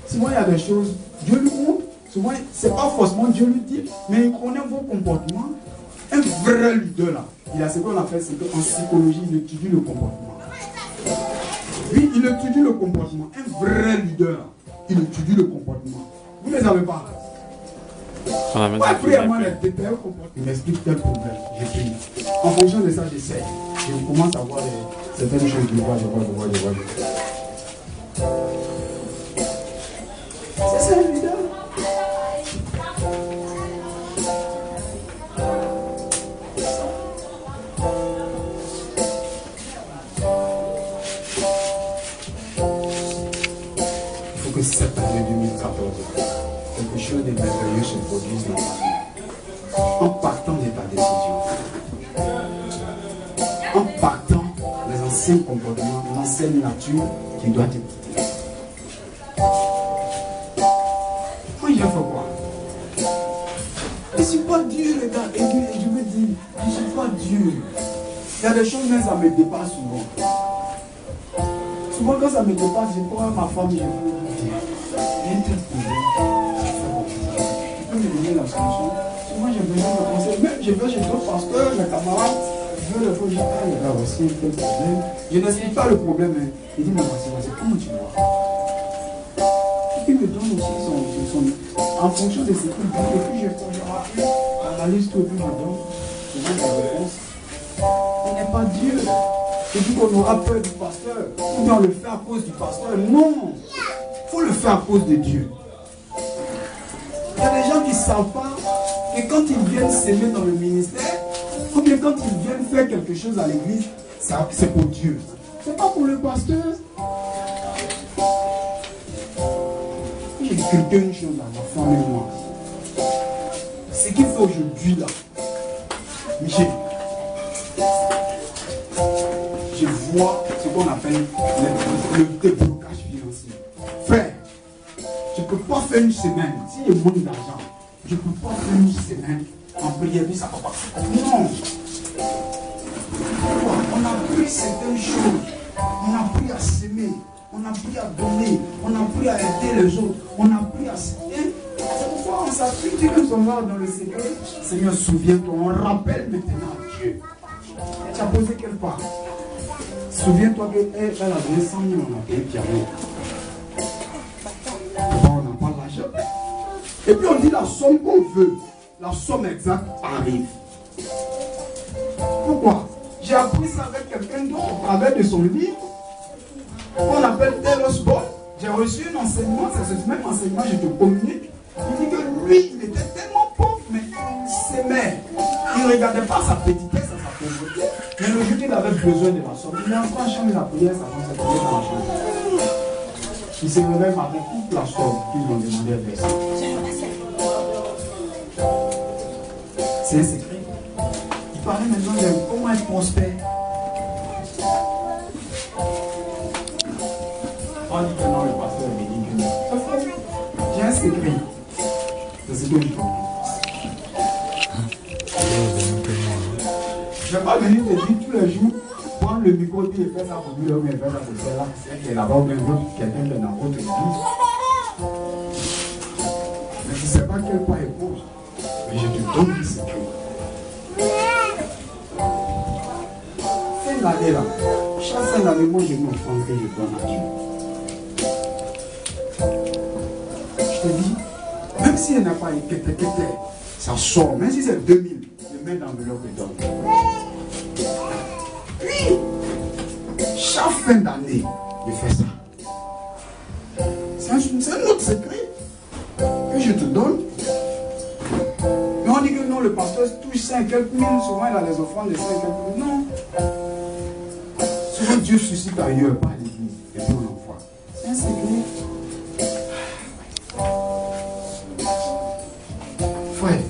Souvent il y a des choses, Dieu lui montre. Souvent, ce n'est pas forcément Dieu lui dit, mais il connaît vos comportements. Un vrai leader là, il a ce qu'on appelle, c'est qu'en psychologie, il étudie le comportement. Oui, il étudie le comportement. Un vrai leader, il étudie le comportement. Vous ne les avez pas. Après, moi, les détails comportement. Il m'explique tel problème. Je prie. En fonction de ça, j'essaie. Je commence à voir certaines choses. Je vois. C'est ça, le leader. Que cette année 2014, quelque chose de merveilleux se produise dans ta vie. En partant de ta décision, en partant des anciens comportements, l'ancienne nature qui doit te quitter. Moi, j'ai fait quoi? Je ne suis pas Dieu, les gars. Et je me dis, je ne suis pas Dieu. Il y a des choses, mais ça me dépasse souvent. Souvent, quand ça me dépasse, je prends ma femme, je me dis, tu peux me donner la solution. Moi j'ai besoin de conseils. Même je vais chez d'autres pasteurs, mes camarades, je veux le faire, il y a aussi un problème. Je n'explique pas le problème. Hein. Il dit, mais voici, comment tu vois? Il me donne aussi son en fonction de ce qu'il dit. Et puis je analyse tout, et puis je donne souvent des réponses. Il n'est pas Dieu. Et puis qu'on aura peur du pasteur. Ou bien on le fait à cause du pasteur. Non! Il faut le faire à cause de Dieu. Il y a des gens qui ne savent pas que quand ils viennent s'aimer dans le ministère, ou bien quand ils viennent faire quelque chose à l'église, c'est pour Dieu. C'est pas pour le pasteur. J'ai écrit une chose à ma femme et moi. Ce qu'il faut aujourd'hui là, Michel, je vois ce qu'on appelle le déblocage financier. Frère, tu ne peux pas faire une semaine. Si il manque d'argent, tu ne peux pas faire une semaine en prière, puis ça va pas. Non. On a appris certaines choses. On a appris à s'aimer. On a appris à donner. On a appris à aider les autres. On a appris à s'aimer. C'est pourquoi on s'appuie. Tu veux son dans le secret. Seigneur, souviens-toi. On rappelle maintenant à Dieu. Tu as posé quelque part. Souviens-toi qu'elle a donné 100 000, on a payé piano. On n'a pas l'argent. Et puis on dit la somme qu'on veut. La somme exacte arrive. Pourquoi? J'ai appris ça avec quelqu'un d'autre au travers de son livre. On appelle Delos Bob. J'ai reçu un enseignement, c'est ce même enseignement, je te communique. Il dit que lui, il était tellement pauvre, mais il s'aimait. Il ne regardait pas sa petitesse, sa pauvreté. Mais le jour il avait besoin de la somme. Il est entré en chambre, il a prié, ça s'est trouvé dans la chambre. Il se réveille avec toute la somme qu'ils ont demandé à verser. C'est un secret. Il parlait maintenant de comment être prospère. On dit que non, le pasteur me dit que non. C'est faux. J'ai un secret. C'est ce que je pense. Je ne vais pas venir te dire tous les jours, prendre le micro et faire ça pour lui, ou bien faire ça pour celle-là, celle qui est là-bas, ou bien quelqu'un qui est dans votre église. Mais je ne sais pas quel point il pose. Mais je te donne le secret. Fin d'année là, chaque fin d'année, moi je m'offre que je donne à Dieu. Je te dis, même si elle n'a pas été, ça sort, même si c'est 2000, je mets dans l'enveloppe et donne. Puis, chaque fin d'année, je fais ça. C'est un autre secret que je te donne. Mais on dit que non, le pasteur touche 5 quelques mille, souvent il a les offrandes de 5 quelques mille. Non. Souvent Dieu suscite ailleurs, pas à l'église, et puis on envoie. C'est un secret. Frère,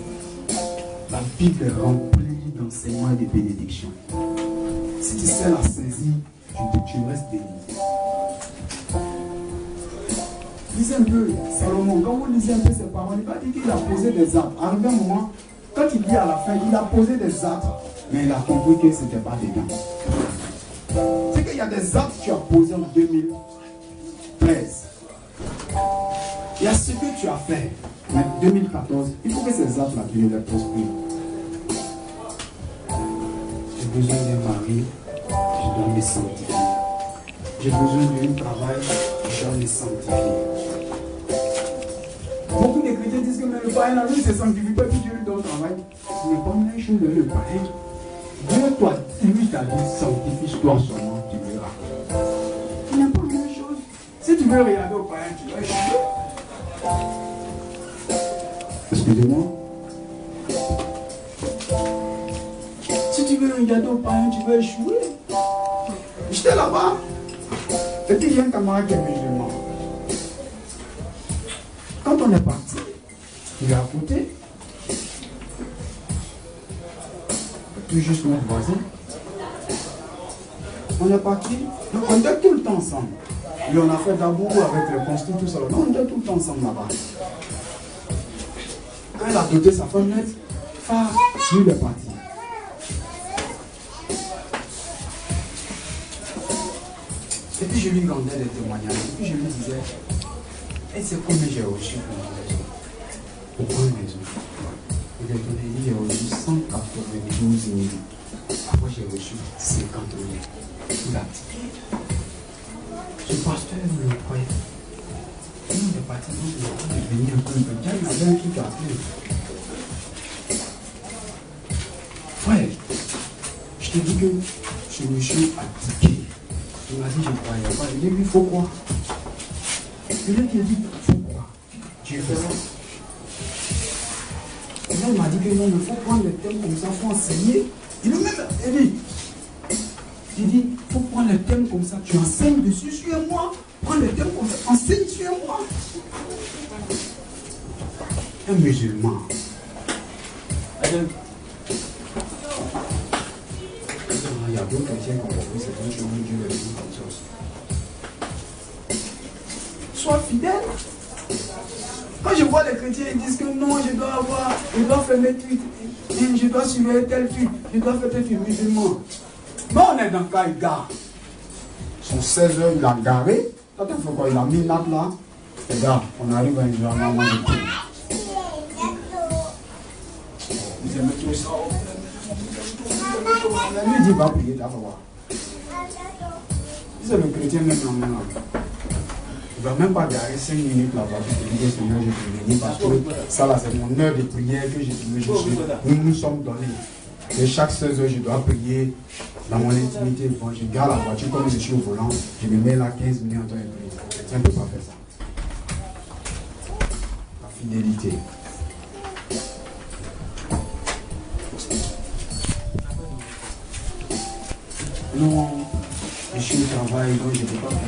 la Bible est remplie d'enseignements et de bénédictions. Si tu sais la saisir, tu restes béni. Lisez un peu Salomon, quand vous lisez un peu ses paroles, il va dire qu'il a posé des arbres. Arrivé un moment, quand il dit à la fin, il a posé des arbres, mais il a compris que ce n'était pas dedans. C'est qu'il y a des arbres que tu as posés en 2013. Il y a ce que tu as fait. Mais 2014, il faut que ces arbres-là, tu les poses plus. J'ai besoin d'un mari, je dois me sanctifier. J'ai besoin d'un travail, je dois me sanctifier. Beaucoup de chrétiens disent que mais le païen, lui, ne se sanctifie pas, puis Dieu lui donne le travail. Ce n'est pas une chose de le païen. Dieu, toi, lui t'a dit sanctifie-toi seulement, tu verras. Ce n'est pas une même chose. Si tu veux regarder au païen, tu vas échouer. Excusez-moi. Si tu veux regarder au païen, tu vas échouer. J'étais là-bas. Et puis il y a un camarade qui est musulman. Quand on est parti, il est à côté. Tout juste notre voisin. On est parti. Donc on était tout le temps ensemble. Et on a fait d'abord avec le constat, tout ça. Non, on était tout le temps ensemble là-bas. Quand elle a doté sa fenêtre, lui il est parti. Et puis je lui rendais des témoignages. Et puis je lui disais, et c'est combien j'ai reçu pour une maison. Pourquoi une maison? Il a donné, j'ai reçu 192 000. Après j'ai reçu 50 000. Il a dit, ce pasteur me le croyait. Nous on est parti, on est venu un peu. Il avait un truc à faire. Frère, je te dis que je me suis appliqué. Il m'a dit, je ne croyais pas. Il dit, il faut quoi? Il lui a dit, il faut quoi? Dieu fait ça. Et là, il m'a dit que non, il faut prendre les thèmes comme ça, il faut enseigner. Il lui-même, il dit, il faut prendre les thèmes comme ça. Tu enseignes dessus, suis-moi. Prends les thèmes comme ça, enseigne, suis-moi. Un musulman. Il y a d'autres chrétiens qui ont compris cette chose, Dieu les dit comme ça aussi. Sois fidèle. Quand je vois les chrétiens, ils disent que non, je dois fermer Twitter, je dois suivre tel truc, je dois faire tel truc musulman. Mais on est dans quel gars? Son 16h, il a garé. Quand il faut quoi, il a mis là. Les gars, on arrive à une journée de tout. Vous aimez tout ça? Lui dit, va prier, là, va voir. C'est le chrétien même là. Il ne va même pas garer 5 minutes là-bas pour dire Seigneur, je te bénis parce que ça là, c'est mon heure de prière que nous sommes donnés. Et chaque 16 heures, je dois prier dans mon intimité. Bon, je garde la voiture comme je suis au volant, je me mets là 15 minutes en train de prier. Le chrétien ne peut pas faire ça. La fidélité. Non, je suis au travail, donc je ne peux pas prier.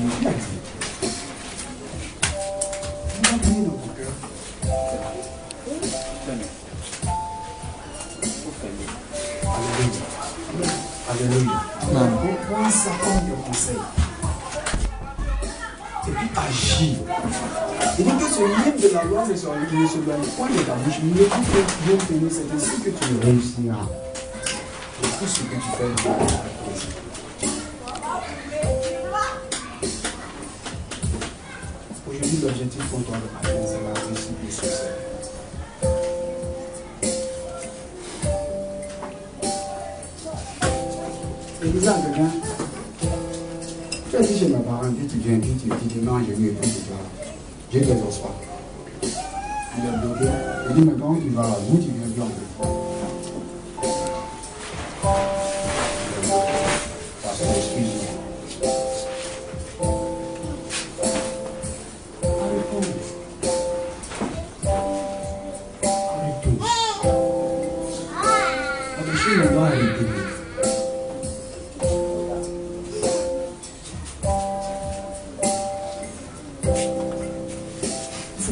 On va prier dans ton cœur. Alléluia. Prends ça comme le conseil. Et puis agis. Il dit que ce livre de la loi ne se doit point de ta bouche, mais que Dieu te dit, c'est ainsi que tu réussiras. Et tout ce que tu fais, Dieu te fera plaisir. Aujourd'hui, l'objectif pour toi de matin, c'est la réussite du succès. Et disais à quelqu'un, tu as dit chez mes parents, puis tu viens, puis tu dis non, je lui ai pris de toi. Je ne les ose pas. Il a bloqué. Il dit, mais quand tu vas là, où tu viens bien parce que excuse-moi.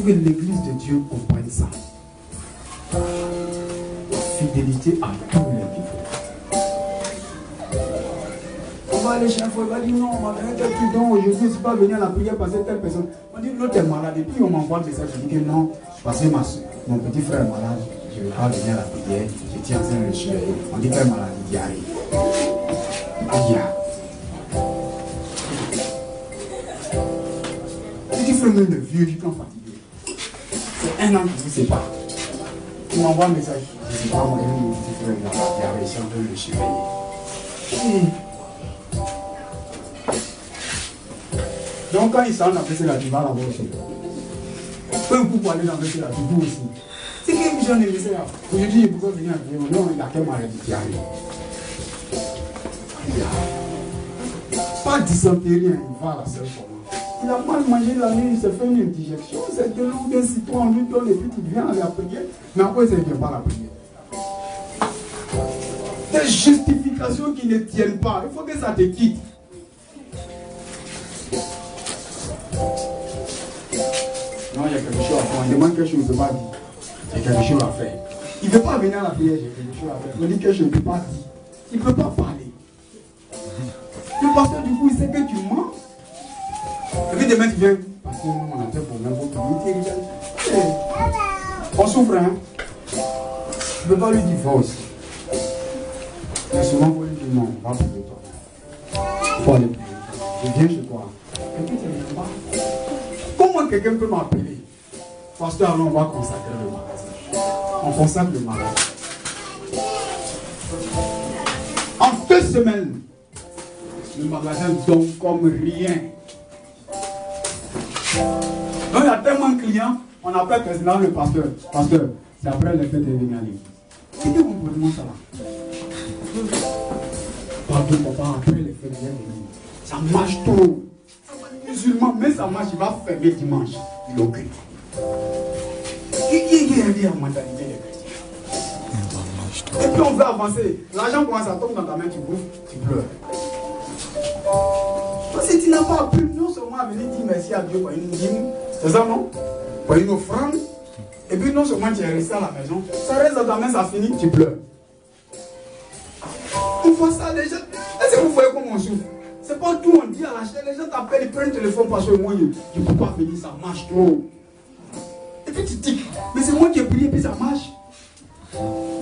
Que l'église de Dieu comprenne ça. La fidélité à tous les niveaux. On va aller chez un frère, il va dire non, on m'a donné tel truc, donc aujourd'hui je ne suis pas venu à la prière parce que telle personne. On dit l'autre est malade, et puis on m'envoie le message, je dis que non, parce que mon petit frère est malade, je ne vais pas venir à la prière, je tiens en train de le surveiller. On dit qu'il est malade, il dit arrive. Petit frère, même le vieux, du plan fatigué. C'est un an qui ne sait pas. Tu m'envoies un message. Je ne sais pas, mon petit frère, il a réussi à le surveiller. Donc quand il s'en a fait la tu vas là-bas aussi. Peu pour aller dans le là, tu peux aussi. C'est quelque chose de nécessaire. Aujourd'hui, il peut venir à Dieu. Non, il a quelle maladie qui arrive. Pas dysenterie, il va à la seule fois. Il a mal mangé la nuit, il s'est fait une indigestion, c'est de l'eau d'un citron, on lui donne et puis il vient à la prière, mais après il ne vient pas à la prière. Des justifications qui ne tiennent pas, il faut que ça te quitte. Non, il y a quelque chose à faire, on demande quelque chose, il ne peut pas dire. Il y a quelque chose à faire. Il ne veut pas venir à la prière, j'ai quelque chose à faire. On dit quelque chose, il ne peut pas dire. Il ne peut pas parler. Le pasteur, du coup, il sait que tu mens. Et puis demain tu viens, parce que nous on a fait pour même pour on souffre, hein. Tu ne peux pas lui dire va aussi. Mais souvent on lui dit non, va pour toi. Il faut aller prier. Je viens chez toi. Et puis tu ne viens pas. Comment quelqu'un peut m'appeler? Pasteur, alors on va consacrer le magasin. On consacre le magasin. En 2 semaines, le magasin donne comme rien. Donc il y a tellement de clients, on appelle président le pasteur. Pasteur, c'est après les fêtes de venir à l'église. C'est que vous pouvez ça là. Pardon papa, après les fêtes de venir. Ça marche trop. Musulman, mais ça marche, il va fermer dimanche. Il occupe. Qui est dit en mentalité des chrétiens? Et puis on veut avancer. L'argent commence à tomber dans ta main, tu bouffes, tu pleures. Parce que tu n'as pas appris non seulement à venir dire merci à Dieu pour une dîme, c'est ça non? Pour une offrande, et puis non seulement tu es resté à la maison, ça reste dans ta main, ça finit, tu pleures. On voit ça, les gens. Est-ce que vous voyez comment on souffre? C'est pas tout, on dit à la chaîne, les gens t'appellent, ils prennent le téléphone parce que moi, je ne peux pas venir, ça marche trop. Et Et puis tu dis, mais c'est moi qui ai prié, puis ça marche.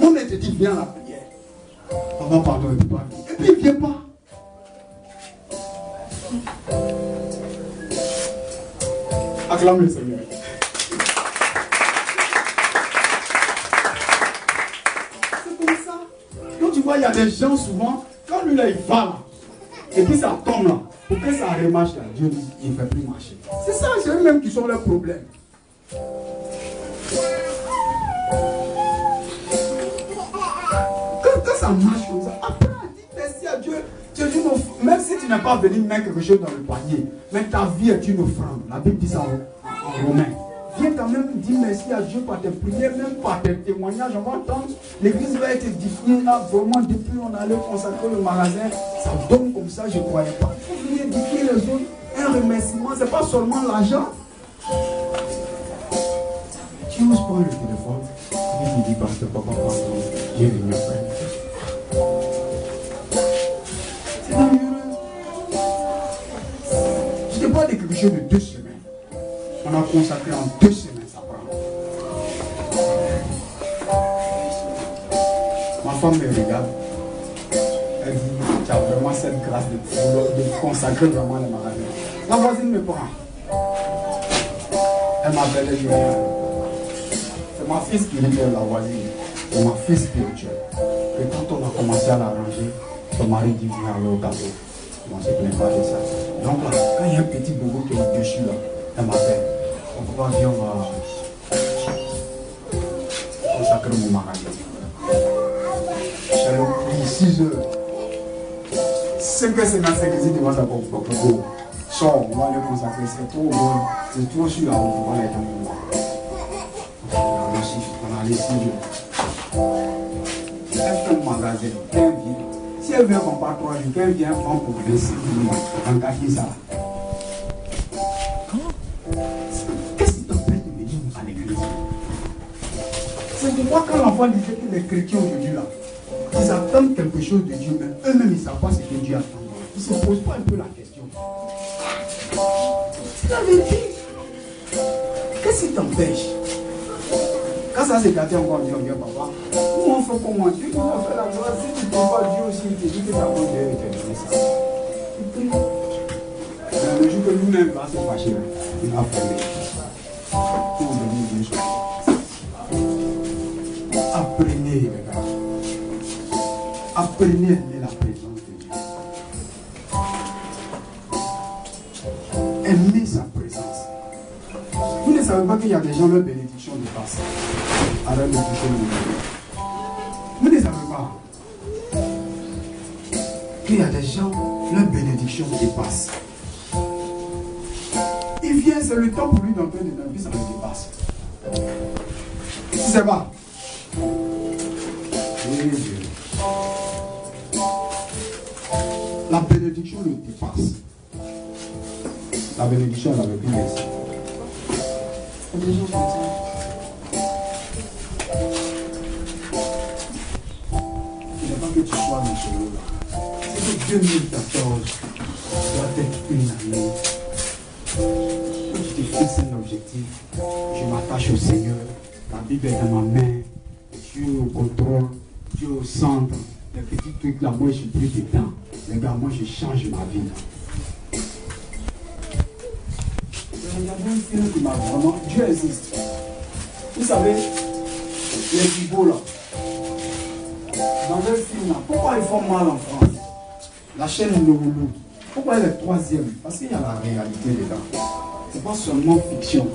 Mon mère te dit, viens à la prière. Papa, pardon, il ne peut pas venir. Et puis il ne vient pas. Acclame le Seigneur. C'est comme ça. Donc tu vois, il y a des gens souvent, quand lui là, il va là, et puis ça tombe là, pour que ça remarche là, Dieu il ne fait plus marcher. C'est ça, c'est eux-mêmes qui sont leurs problèmes. Quand ça marche comme ça, après, dis merci à Dieu. Même si tu n'es pas venu mettre quelque chose dans le panier, mais ta vie est une offrande. La Bible dit ça en Romain. Viens quand même dire merci à Dieu par tes prières, même par tes témoignages. On va entendre, l'église va être édifiée. Là, vraiment, depuis on allait consacrer le magasin, ça donne comme ça, je ne croyais pas. Il faut venir édifier les autres. Un remerciement, ce n'est pas seulement l'argent. Tu oses prendre le téléphone, et tu dis, pasteur, papa, pardon, j'ai venu faire. C'est dangereux. Je te parle de quelque chose de 2 semaines. On a consacré en 2 semaines, ça prend. Ma femme me regarde. Elle dit, tu as vraiment cette grâce de consacrer vraiment le magasin. La voisine me prend. Elle m'appelle, elle dit, c'est ma fille spirituelle, la voisine. C'est ma fille spirituelle. Et quand on a commencé à l'arranger, son mari dit, viens aller au gâteau. On ne se plaint pas de ça. Donc là, quand il y a un petit bobo qui est dessus là, elle m'appelle. On peut pas dire, on va consacrer mon magasin. J'ai pris 6 heures. 5h55, ils demandent à mon go. Sors, on va aller consacrer. C'est trop bon. C'est trop sûr, on va aller dans le mois. On a allé 6 heures. Elle fait le magasin. Elle vient. Si elle vient comme pas 3 jours, elle vient prendre pour 26 millions. On va gâcher ça. Qu'est-ce qui t'empêche de venir à l'église? C'est pourquoi quand l'enfant disait que les chrétiens aujourd'hui là, ils attendent quelque chose de Dieu, mais eux-mêmes ils ne savent pas ce que Dieu attend. Ils ne se posent pas un peu la question. C'est la vérité. Qu'est-ce qui t'empêche? Quand ça s'est gâté encore, on dit, papa, nous on fait comment? Dieu nous a fait la gloire. Si tu ne prends pas Dieu aussi, il te dit que ça va Dieu te donner ça. Mais le jour que nous-mêmes va se fâcher, il va fermer. Pour donner Dieu chose. Apprenez, les gars. Apprenez à aimer la présence de Dieu. Aimez sa présence. Vous ne savez pas qu'il y a des gens, leur bénédiction dépasse. Arrête de toucher le monde. Vous ne savez pas qu'il y a des gens, leur bénédiction dépasse. Il vient, c'est le temps pour lui d'entrer dedans, puis ça le dépasse. Si c'est pas. Oui, Dieu. La bénédiction le dépasse. La bénédiction, elle avait plus laissé. Il y a des gens comme ça. Il ne faut pas que tu sois dans ce lot-là. C'est que 2014 doit être une année où tu te fixes un objectif. Je m'attache au Seigneur. La Bible est dans ma main. Dieu au contrôle. Dieu au centre. Les petits trucs là, moi je suis plus dedans. Les gars, moi je change ma vie. Il y a un film qui m'a vraiment. Dieu existe. Vous savez, les bigots là. Dans un film là, pourquoi ils font mal en France? La chaîne Louloulou. Pourquoi elle est 3e? Parce qu'il y a la réalité dedans. C'est pas seulement fiction.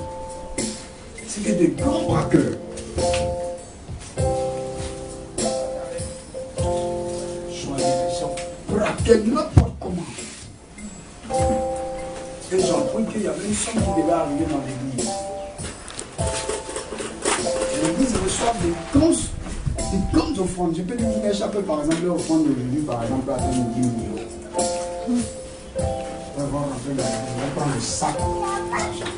C'est que des grands braqueurs. Braquer n'importe comment. Et j'ai appris qu'il y avait une somme qui devait arriver dans l'église. L'église reçoit des grandes offrandes. Je peux dire qu'une chapelle, par exemple, l'offrande de Jésus, par exemple, à 10 millions. On va rentrer dans l'église, on va prendre le sac d'argent.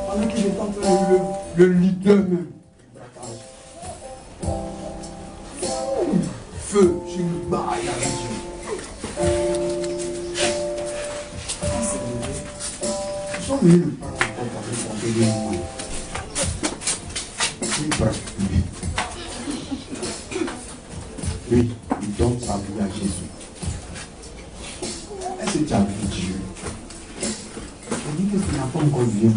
Pendant qu'il est en train de le leader même. Feu, je me bats avec Dieu. Nous sommes venus le parler. porter des moyens. Bref, lui, il donne sa vie à Jésus. Est-ce que tu as vu Dieu? On dit que tu n'as pas encore vu Dieu.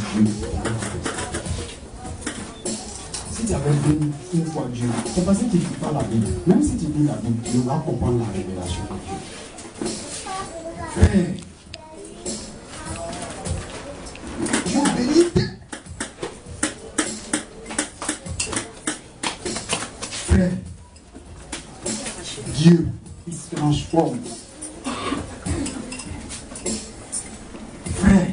Si tu avais vu une fois Dieu, c'est parce que tu ne lis pas la Bible. Même si tu lis la Bible, tu vas comprendre la révélation de Dieu. Frère, Dieu bénit. Frère, Dieu, il se transforme. Frère,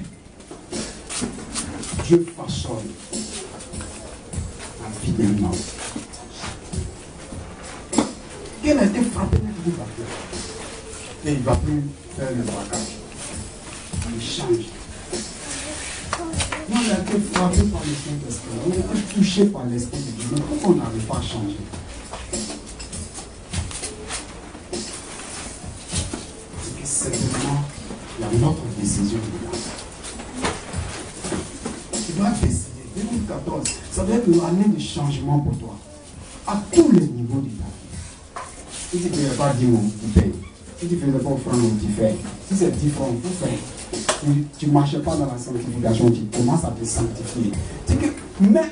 Dieu façonne la vie d'un homme. Il a été frappé de tout partout. Et il ne va plus faire le braquage. Il change. Nous, on a été frappé par le Saint-Esprit. On a été touché par l'Esprit de Dieu. Mais pourquoi on n'arrive pas à changer? C'est que certainement, il y a notre décision dedans. Tu dois décider. 2014, ça doit être l'année de changement pour toi. À tous les niveaux de ta vie. Si tu ne faisais pas 10 mots, tu payes. Si tu ne faisais pas offrande, tu fais. Si c'est 10 francs, tu fais. Tu ne marches pas dans la sanctification, tu commences à te sanctifier. C'est que mets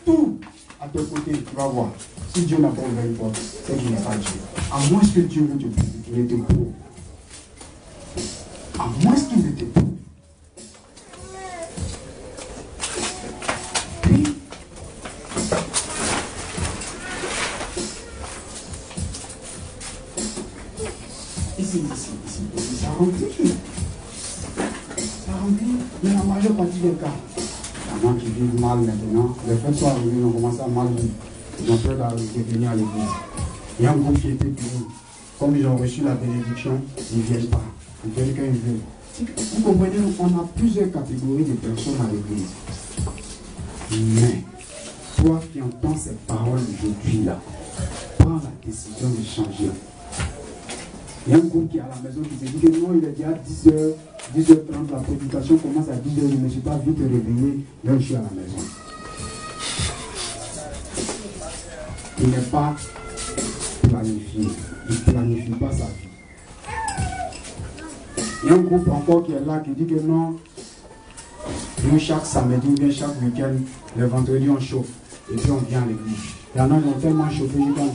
tout à tes côtés, tu vas voir. Si Dieu n'a pas ouvert une porte, c'est qu'il n'est pas Dieu. À moins que Dieu veut te prouve. À moins qu'il ne te prouve. Puis, ici, ça remplit. Mais la majeure partie des cas, il y en a qui vivent mal maintenant. Les frères sont arrivés, ils ont commencé à mal vivre. Ils ont peur de venir à l'église. Il y a un groupe qui était puni. Comme ils ont reçu la bénédiction, ils ne viennent pas. Ils viennent quand ils veulent. Vous comprenez, on a plusieurs catégories de personnes à l'église. Mais, toi qui entends ces paroles aujourd'hui là, prends la décision de changer. Il y a un groupe qui est à la maison qui se dit que non, il est déjà 10h, 10h30, la prédication commence à 10h, je ne me suis pas vite réveillé, là je suis à la maison. Il n'est pas planifié, il ne planifie pas sa vie. Il y a un groupe encore qui est là qui dit que non, nous chaque samedi ou bien chaque week-end, le vendredi on chauffe et puis on vient à l'église. Il y en a qui ont tellement chauffé jusqu'à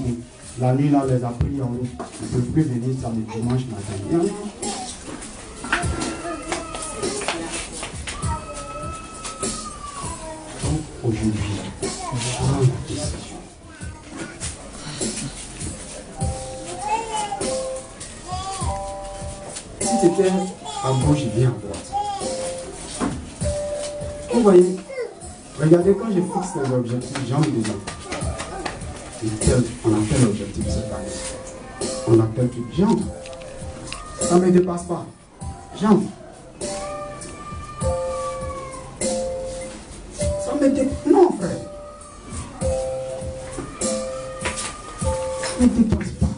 la nuit là, on les a pris en route. On ne peut plus venir samedi, dimanche matin. Donc aujourd'hui, prends la décision. Si c'était à gauche, je viens à droite. Vous voyez, regardez quand je fixe les objectifs, j'en ai déjà. On a tel objectif cette année. On a tel truc. J'entre. Ça ne me dépasse pas. J'entre. Ça me dépasse. Non, frère. Ça ne me dépasse pas.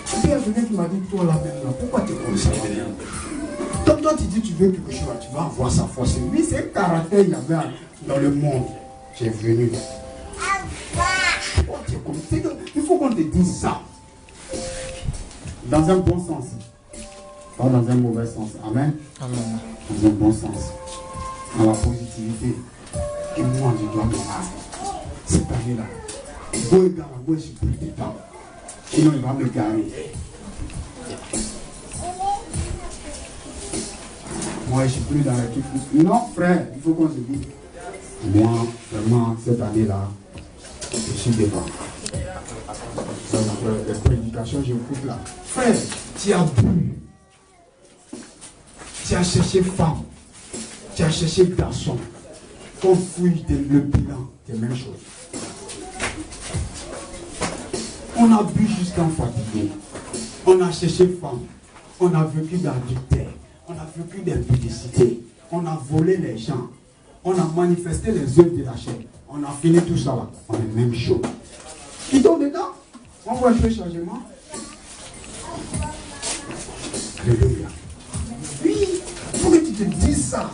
Et puis il y a quelqu'un qui m'a dit, toi là maintenant, pourquoi tu considères? Comme toi tu dis tu veux quelque chose, tu vas avoir sa force. Lui, c'est un caractère il y avait dans le monde. J'ai venu. Il faut qu'on te dise ça. Dans un bon sens. Pas dans un mauvais sens. Amen. Amen. Dans un bon sens. Dans la positivité. Et moi, je dois me marrer. Cette année-là. Moi, je suis plus de temps. Sinon, il va me garer. Moi, je ne suis plus dans l'équipe. Non, frère, il faut qu'on se dise. Moi, vraiment, cette année-là, je suis devant. Donc, les prédications, je coupe là. Frère, tu as bu. Tu as cherché femme. Tu as cherché garçon. On fouille le bilan, c'est la même chose. On a bu jusqu'à fatiguer. On a cherché femme. On a vécu d'adultère. On a vécu d'impudicité. On a volé les gens. On a manifesté les œuvres de la chair. On a fini tout ça là. On est même chaud. Qui tombe dedans? On voit un peu changement. Alléluia. Oui, pourquoi tu te dis ça?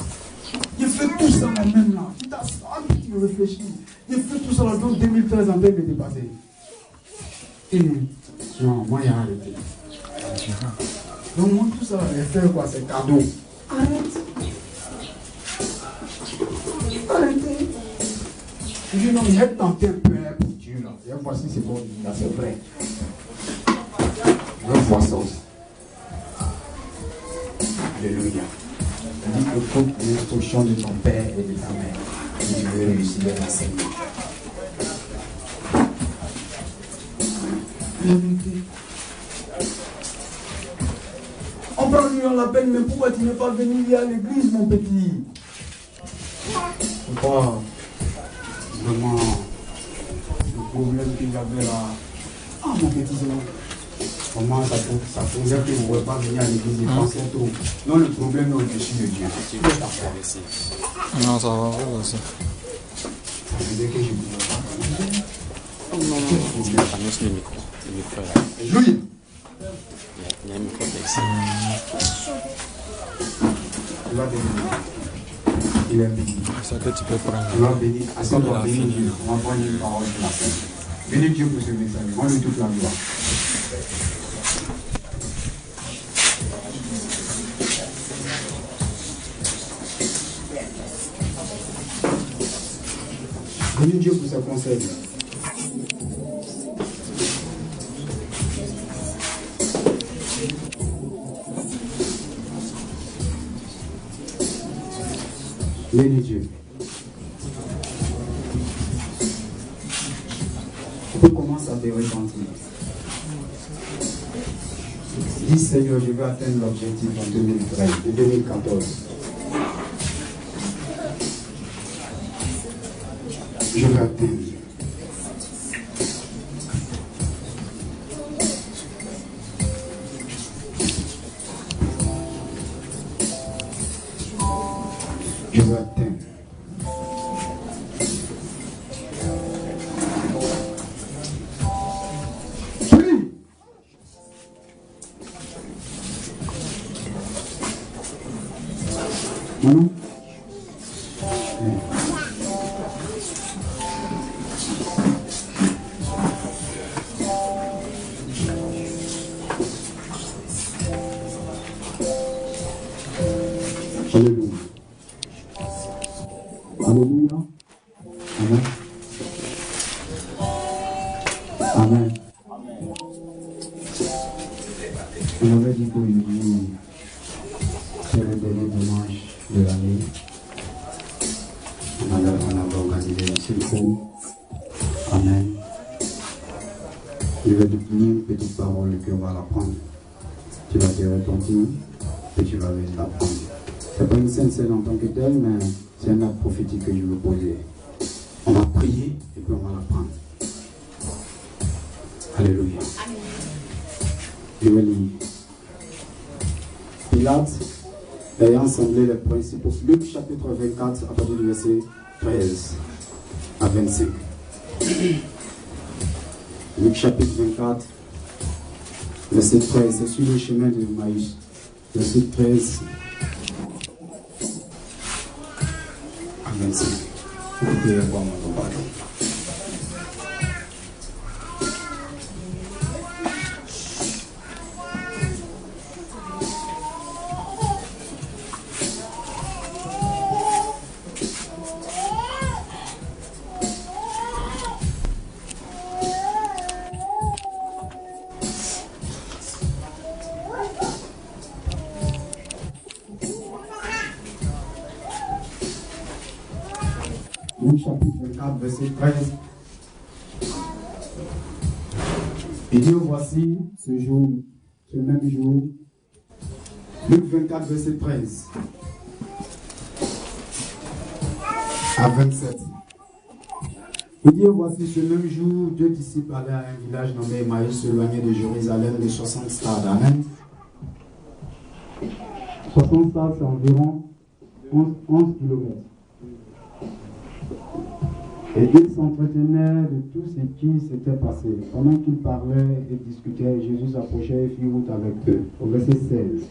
J'ai fait tout ça là même là. Tu t'assois, tu réfléchis. J'ai fait tout ça là, donc 2013 en train de dépasser. Et non, moi il y a arrêté. Donc moi tout ça, je fais quoi? C'est cadeau. Arrête. Arrêtez. Je dis non, j'ai tenté un peu pour Dieu là. Et voici c'est bon, là c'est vrai. Je veux voir ça aussi. Alléluia. Dis écoute l'instruction de ton père et de ta mère. Et tu veux réussir la Seigneur. On prend lui la peine, mais pourquoi tu n'es pas venu à l'église, mon petit? Pourquoi? Vraiment, le problème qu'il avait là. Ah, mon petit, comment ça faisait que vous ne pouvez pas venir à l'église et penser trop. Non, le problème est au-dessus de Dieu. Tu veux t'asseoir ici. Non, ça va aussi. Ça veut dire que je ne pouvais pas. Non, je vais pas mettre le micro. Le micro est là. Alléluia. Il y a un micro là ici. Il va bénir. Il est béni. C'est ça que tu peux prendre. Il va bénir. À ce moment-là, bénir Dieu. On va prendre une parole de la fin. Bénis Dieu pour ce message. On lui toute la gloire. Bénis Dieu pour ses conseils. Bénis Dieu. Tu commences à te repentir. Dis Seigneur, je vais atteindre l'objectif en 2013 et 2014. Je vais atteindre. Je vais atteindre. Maman? Alléluia. Alléluia. Amen. Amen. On avait dit qu'aujourd'hui, c'est le dernier dimanche de l'année. On avait organisé un circuit. Amen. Je vais te donner une petite parole qu'on va l'apprendre. Tu vas te repentir et tu vas venir l'apprendre. Ce n'est pas une scène en tant que telle, mais c'est un acte prophétique que je veux poser. On va prier et puis on va l'apprendre. Alléluia. Je vais lire. Pilate, ayant semblé les principaux. Luc chapitre 24, à partir du verset 13 à 25. Luc chapitre 24, verset 13. C'est sur le chemin de Maïs. Verset 13 à 25. Vous pouvez voir mon pardon. Luc chapitre 24, verset 13. Et Dieu, voici ce jour, ce même jour. Luc 24, verset 13 à 27. Et Dieu, voici ce même jour, deux disciples allaient à un village nommé Emmaüs, éloigné de Jérusalem de 60 stades. Amen. 60 stades, c'est environ 11 km. Et il s'entretenait de tout ce qui s'était passé. Pendant qu'il parlait et discutait, Jésus s'approchait et fit route avec eux. Au verset 16.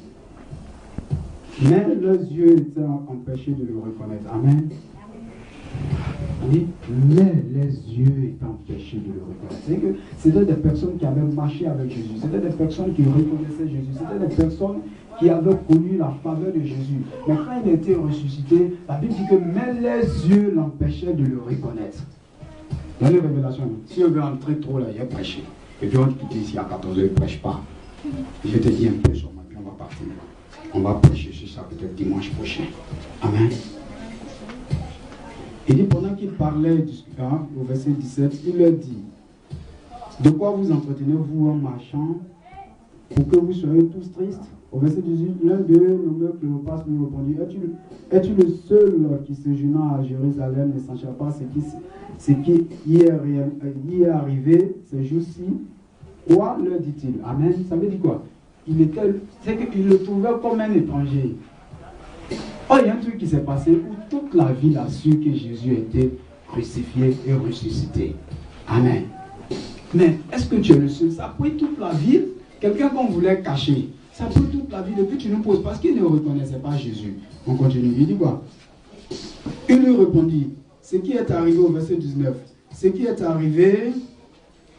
Mais leurs yeux étaient empêchés de le reconnaître. Amen. Oui, mais les yeux étaient empêchés de le reconnaître. C'est que c'était des personnes qui avaient marché avec Jésus. C'était des personnes qui reconnaissaient Jésus. C'était des personnes qui avaient connu la faveur de Jésus. Mais quand il était ressuscité, la Bible dit que même les yeux l'empêchaient de le reconnaître. Dans les révélations, si on veut entrer trop là, il y a prêché. Et puis on te dit ici à 14h, il ne prêche pas. Je te dis un peu sur moi, puis on va partir. On va prêcher sur ça peut-être dimanche prochain. Amen. Il dit, pendant qu'il parlait au verset 17, il leur dit, de quoi vous entretenez-vous en marchant pour que vous soyez tous tristes? Au verset 18, l'un d'eux, nommé Cléopas, lui répondit, es-tu le seul qui séjournant à Jérusalem ne sachant pas ce qui y est arrivé ces jours-ci? Quoi leur dit-il? Amen. Ça veut dire quoi? C'est qu'il le trouvait comme un étranger. Oh, il y a un truc qui s'est passé où toute la ville a su que Jésus était crucifié et ressuscité. Amen. Mais est-ce que tu es le seul? Ça a pris toute la ville. Quelqu'un qu'on voulait cacher. Ça a pris toute la ville. Et puis tu nous poses parce qu'il ne reconnaissait pas Jésus. On continue. Il dit quoi? Il lui répondit, ce qui est arrivé au verset 19. Ce qui est arrivé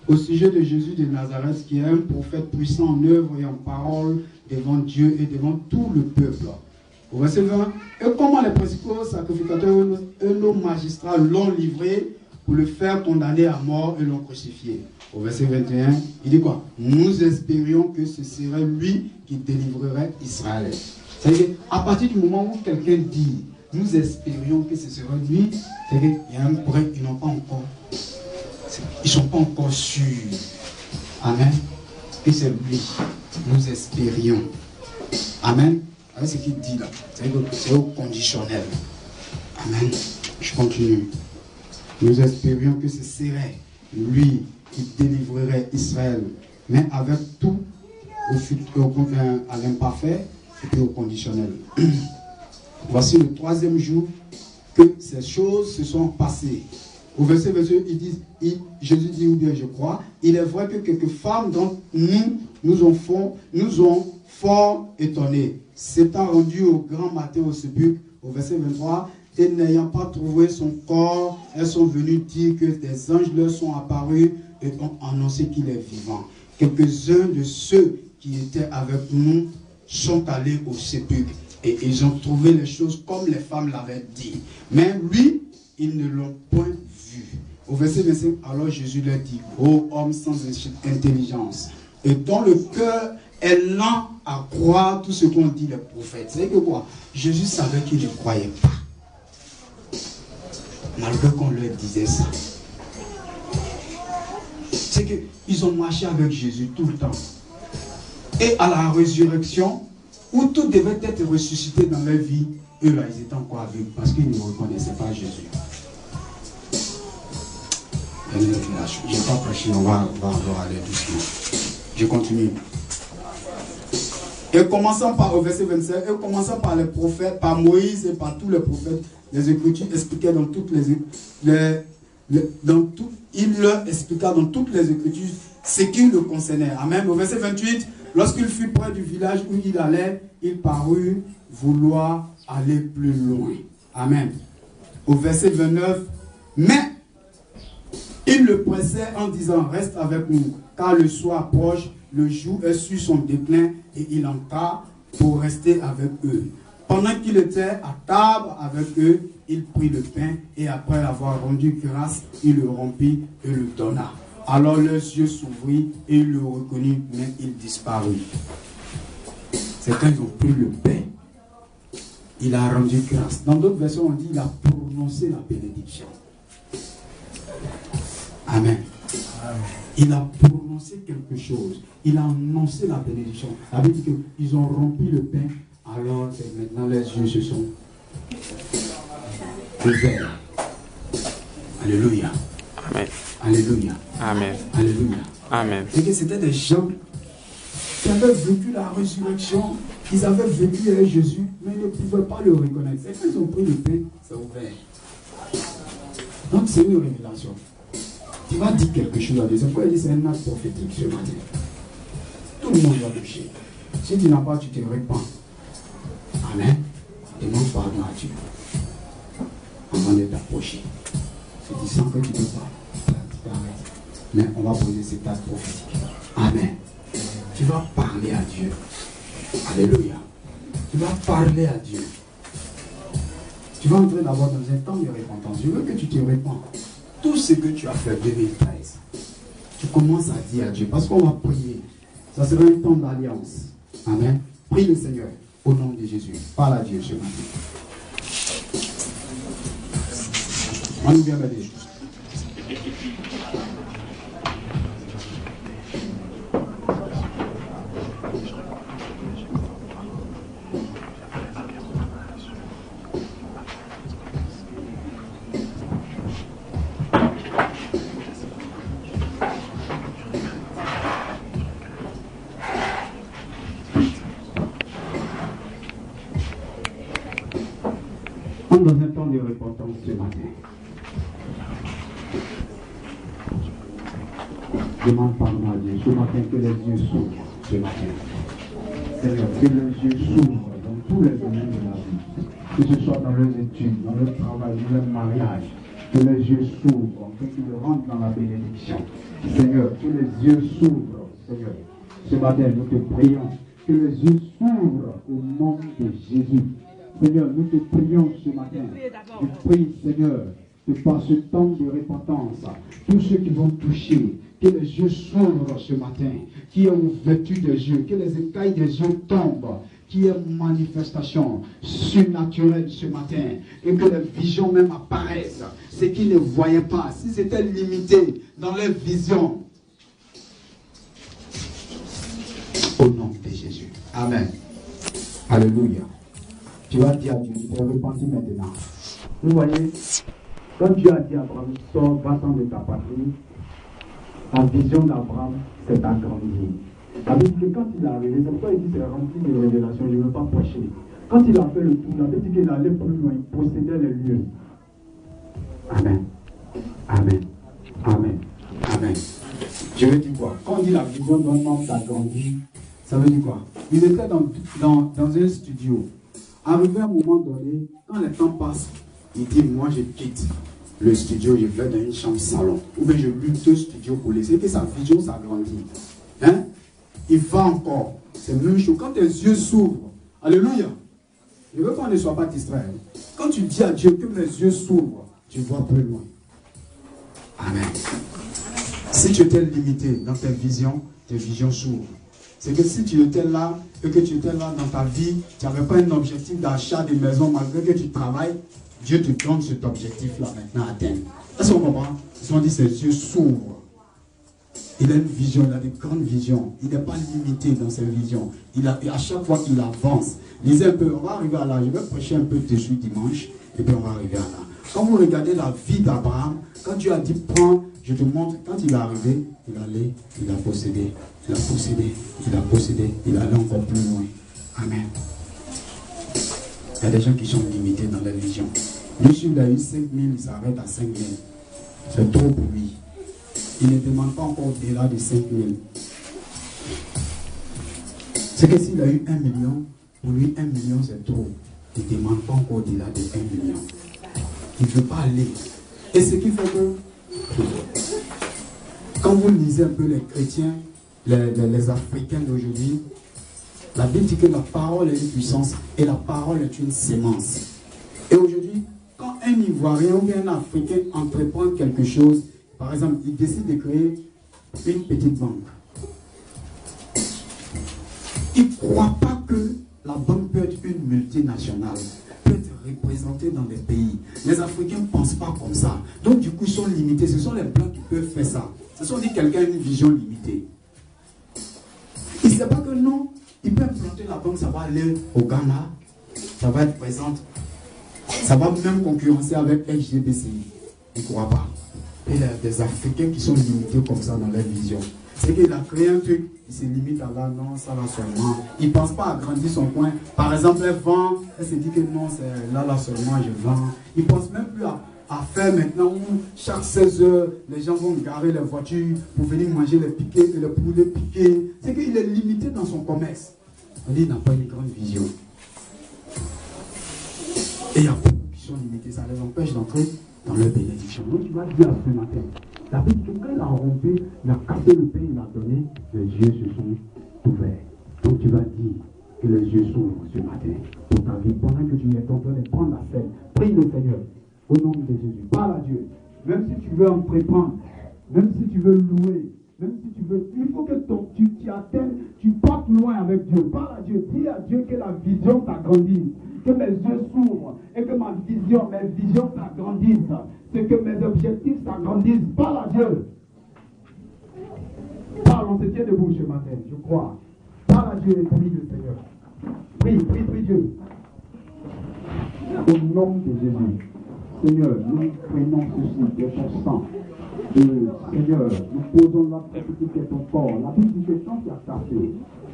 au sujet de Jésus de Nazareth, qui est un prophète puissant en œuvre et en parole devant Dieu et devant tout le peuple. Au verset 20, et comment les principaux sacrificateurs et nos magistrats l'ont livré pour le faire condamner à mort et l'ont crucifié. Au verset 21, il dit quoi? Nous espérions que ce serait lui qui délivrerait Israël. C'est-à-dire qu'à partir du moment où quelqu'un dit, nous espérions que ce serait lui, c'est-à-dire qu'il y a un problème, ils ne sont pas encore sûrs. Amen. Que c'est lui. Nous espérions. Amen. Avec ce qu'il dit là, c'est au conditionnel. Amen. Je continue. Nous espérions que ce serait lui qui délivrerait Israël, mais avec tout à l'imparfait et puis au conditionnel. Voici le troisième jour que ces choses se sont passées. Au verset 22, Jésus dit, ou bien je crois, il est vrai que quelques femmes dont nous ont fort étonnés. S'étant rendues au grand matin au sépulcre, au verset 23, et n'ayant pas trouvé son corps, elles sont venues dire que des anges leur sont apparus et ont annoncé qu'il est vivant. Quelques-uns de ceux qui étaient avec nous sont allés au sépulcre et ils ont trouvé les choses comme les femmes l'avaient dit. Mais lui, ils ne l'ont point vu. Au verset 25, alors Jésus leur dit, ô homme sans intelligence, et dont le cœur est lent à croire tout ce qu'ont dit les prophètes. C'est que quoi? Jésus savait qu'ils ne croyaient pas. Malgré qu'on leur disait ça. C'est qu'ils ont marché avec Jésus tout le temps. Et à la résurrection, où tout devait être ressuscité dans leur vie, eux là, ils étaient encore aveugles parce qu'ils ne reconnaissaient pas Jésus. Je n'ai pas prêché, on va aller doucement. Je continue. Et commençant par, au verset 27, et commençant par les prophètes, par Moïse et par tous les prophètes, les Écritures expliquaient dans toutes il leur expliqua dans toutes les Écritures ce qui le concernait. Amen. Au verset 28, lorsqu'il fut près du village où il allait, il parut vouloir aller plus loin. Amen. Au verset 29, mais il le pressait en disant, reste avec nous, car le soir approche, le jour est sur son déclin, et il entra pour rester avec eux. Pendant qu'il était à table avec eux, il prit le pain, et après avoir rendu grâce, il le rompit et le donna. Alors leurs yeux s'ouvrirent, et il le reconnut, mais il disparut. C'est quand ils ont pris le pain. Il a rendu grâce. Dans d'autres versions, on dit qu'il a prononcé la bénédiction. Amen. Il a prononcé quelque chose. Il a annoncé la bénédiction. Ça veut dire qu'ils ont rompu le pain. Alors maintenant les yeux se sont ouverts. Alléluia. Amen. Alléluia. Amen. Alléluia. Amen. Et que c'était des gens qui avaient vécu la résurrection. Ils avaient vécu avec Jésus, mais ils ne pouvaient pas le reconnaître. C'est quand ils ont pris le pain, c'est ouvert. Donc c'est une révélation. Tu vas dire quelque chose à Dieu. C'est pourquoi il dit c'est un acte prophétique ce matin. Tout le monde va toucher. Si tu n'as pas, tu te répands. Amen. Demande pardon à Dieu. Avant de t'approcher. Si tu sens que tu ne peux pas, tu t'arrêtes. Mais on va poser cet acte prophétique. Amen. Tu vas parler à Dieu. Alléluia. Tu vas parler à Dieu. Tu vas entrer d'abord dans un temps de repentance. Je veux que tu te répands. Tout ce que tu as fait 2013, tu commences à dire à Dieu. Parce qu'on va prier. Ça sera un temps d'alliance. Amen. Prie le Seigneur au nom de Jésus. Parle à Dieu ce matin. On nous vient m'aider. Dans un temps de repentance ce matin. Demande pardon à Dieu ce matin, que les yeux s'ouvrent ce matin. Seigneur, que les yeux s'ouvrent dans tous les domaines de la vie. Que ce soit dans leurs études, dans leur travail, dans leur mariage. Que les yeux s'ouvrent, que tu rentres dans la bénédiction. Seigneur, que les yeux s'ouvrent, Seigneur. Ce matin, nous te prions. Que les yeux s'ouvrent au nom de Jésus. Seigneur, nous te prions ce matin. Je prie, Seigneur, que par ce temps de repentance, tous ceux qui vont toucher, que les yeux s'ouvrent ce matin, qu'il y ait une ouverture des yeux, que les écailles des yeux tombent, qu'il y ait une manifestation surnaturelle ce matin, et que les visions même apparaissent, ce qu'ils ne voyaient pas, si c'était limité dans leurs visions. Au nom de Jésus. Amen. Alléluia. Tu vas dire à Dieu, tu t'es repenti maintenant. Vous voyez, quand Dieu a dit à Abraham, sors, va-t'en de ta patrie, la vision d'Abraham s'est agrandie. La Bible dit que quand il est arrivé, c'est pourquoi il dit c'est rempli de révélations, je ne veux pas prêcher. Quand il a fait le tour, la Bible dit qu'il allait plus loin, il possédait les lieux. Amen. Amen. Amen. Amen. Je veux dire quoi? Quand on dit la vision d'un homme s'agrandit, ça veut dire quoi? Il était dans un studio. Arrivé à un moment donné, quand le temps passe, il dit, moi je quitte le studio, je vais dans une chambre salon. Ou bien je loue 2 studios pour laisser que sa vision s'agrandit. Hein? Il va encore. C'est même chose. Quand tes yeux s'ouvrent, alléluia. Je veux qu'on ne soit pas distrait. Quand tu dis à Dieu que mes yeux s'ouvrent, tu vois plus loin. Amen. Si tu étais limité dans tes visions s'ouvrent. C'est que si tu étais là, et que tu étais là dans ta vie, tu n'avais pas un objectif d'achat de maison, malgré que tu travailles, Dieu te donne cet objectif-là maintenant à atteindre. Est-ce qu'on comprend? Ils ont dit ses yeux s'ouvrent. Il a une vision, il a de grandes visions. Il n'est pas limité dans ses visions. À chaque fois qu'il avance, lisez un peu, on va arriver à là. Je vais prêcher un peu dessus dimanche, et puis on va arriver à là. Quand vous regardez la vie d'Abraham, quand Dieu a dit prends, je te montre, quand il est arrivé, il allait, il a possédé, il a possédé, il a possédé, il allait encore plus loin. Amen. Il y a des gens qui sont limités dans leur vision. Lui, s'il a eu 5 000, il s'arrête à 5 000. C'est trop pour lui. Il ne demande pas encore au-delà de 5 000. C'est que s'il a eu 1 million, pour lui 1 million c'est trop. Il ne demande pas encore au-delà de 1 million. Il ne veut pas aller. Et ce qui fait que, quand vous lisez un peu les chrétiens, les Africains d'aujourd'hui, la Bible dit que la parole est une puissance et la parole est une sémence. Et aujourd'hui, quand un Ivoirien ou bien un Africain entreprend quelque chose, par exemple, il décide de créer une petite banque. Il ne croit pas que la banque peut être une multinationale, peut être représentée dans des pays. Les Africains ne pensent pas comme ça. Donc du coup, ils sont limités. Ce sont les Blancs qui peuvent faire ça. Ce sont dit quelqu'un a une vision limitée. Il ne sait pas que non, il peut implanter la banque, ça va aller au Ghana, ça va être présente, ça va même concurrencer avec HSBC. Il ne croit pas. Et il y a des Africains qui sont limités comme ça dans leur vision. C'est qu'il a créé un truc, il se limite à là, non, ça là seulement. Il ne pense pas à grandir son coin. Par exemple, elle vend, elle se dit que non, c'est là seulement, je vends. Il ne pense même plus à à faire maintenant où chaque 16 heures, les gens vont garer les voitures pour venir manger les piquets et le poulet piqué. C'est qu'il est limité dans son commerce. On dit qu'il n'a pas une grande vision. Et il y a beaucoup qui sont limités, ça les empêche d'entrer dans leur bénédiction. Donc tu vas dire ce matin, David, quand il a rompu, il a cassé le pain, il a donné, les yeux se sont ouverts. Donc tu vas dire que les yeux s'ouvrent ce matin pour ta vie. Pendant que tu es en train de prendre la scène, prie le Seigneur au nom de Jésus. Parle à Dieu. Même si tu veux entreprendre, même si tu veux louer, même si tu veux, il faut que tu atteignes, tu partes loin avec Dieu. Parle à Dieu, dis à Dieu que la vision t'agrandisse, que mes yeux s'ouvrent et que mes visions s'agrandissent, c'est que mes objectifs s'agrandissent. Parle à Dieu. Parle, on se tient debout ce matin, je crois. Parle à Dieu et prie le Seigneur. Prie Dieu. Au nom de Jésus. Seigneur, nous prenons ceci de ton sang. Seigneur, nous posons la pratique de ton corps. La Bible dit que quand tu as cassé,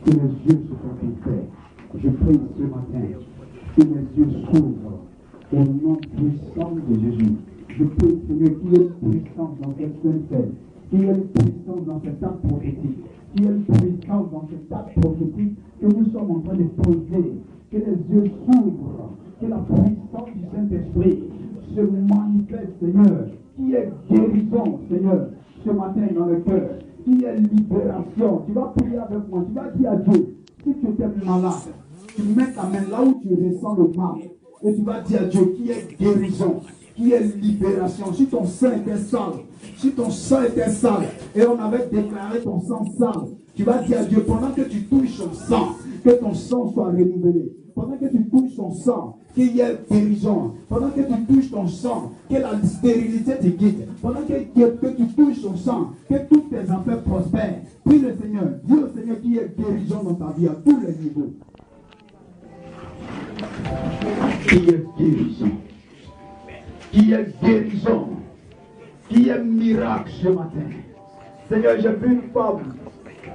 que les yeux se sont ouverts. Je prie ce matin que les yeux s'ouvrent au nom puissant de Jésus. Je prie, Seigneur, qu'il y ait une puissance dans cette scène, qu'il y ait une puissance dans cet acte prophétique, qu'il y ait une puissance dans cet acte prophétique que nous sommes en train de poser, que les yeux s'ouvrent, que la puissance du Saint-Esprit se manifeste, Seigneur, qui est guérison, Seigneur, ce matin dans le cœur, qui est libération. Tu vas prier avec moi, tu vas dire à Dieu, si tu étais malade, tu mets ta main là où tu ressens le mal, et tu vas dire à Dieu, qui est guérison, qui est libération. Si ton sang était sale, et on avait déclaré ton sang sale, tu vas dire à Dieu, pendant que tu touches son sang, que ton sang soit renouvelé. Pendant que tu touches ton sang, qu'il y ait guérison. Pendant que tu touches ton sang, que la stérilité te quitte. Pendant que tu touches ton sang, que tous tes affaires prospèrent. Prie le Seigneur. Dis au Seigneur qu'il y ait guérison dans ta vie à tous les niveaux. Qu'il y ait guérison. Qu'il y ait guérison. Qu'il y ait miracle ce matin. Seigneur, j'ai vu une femme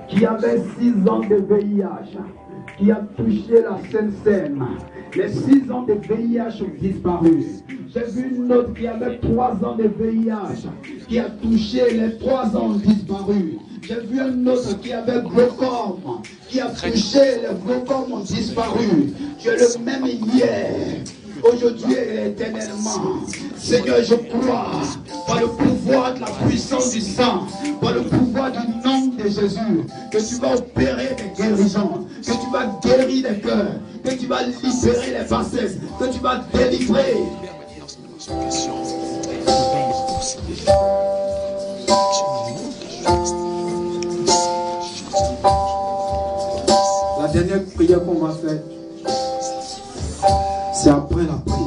qui avait 6 ans de VIH, qui a touché la Sainte-Seine. Les 6 ans de VIH ont disparu. J'ai vu une autre qui avait 3 ans de VIH, qui a touché, les 3 ans ont disparu. J'ai vu un autre qui avait glaucome, qui a touché, les glaucomes ont disparu. Tu es le même hier, aujourd'hui et éternellement. Seigneur, je crois, par le pouvoir de la puissance du sang, par le pouvoir du nom de Jésus, que tu vas opérer des guérisons, que tu vas guérir les cœurs, que tu vas libérer les bassesses, que tu vas délivrer. La dernière prière qu'on va faire, c'est après la prière.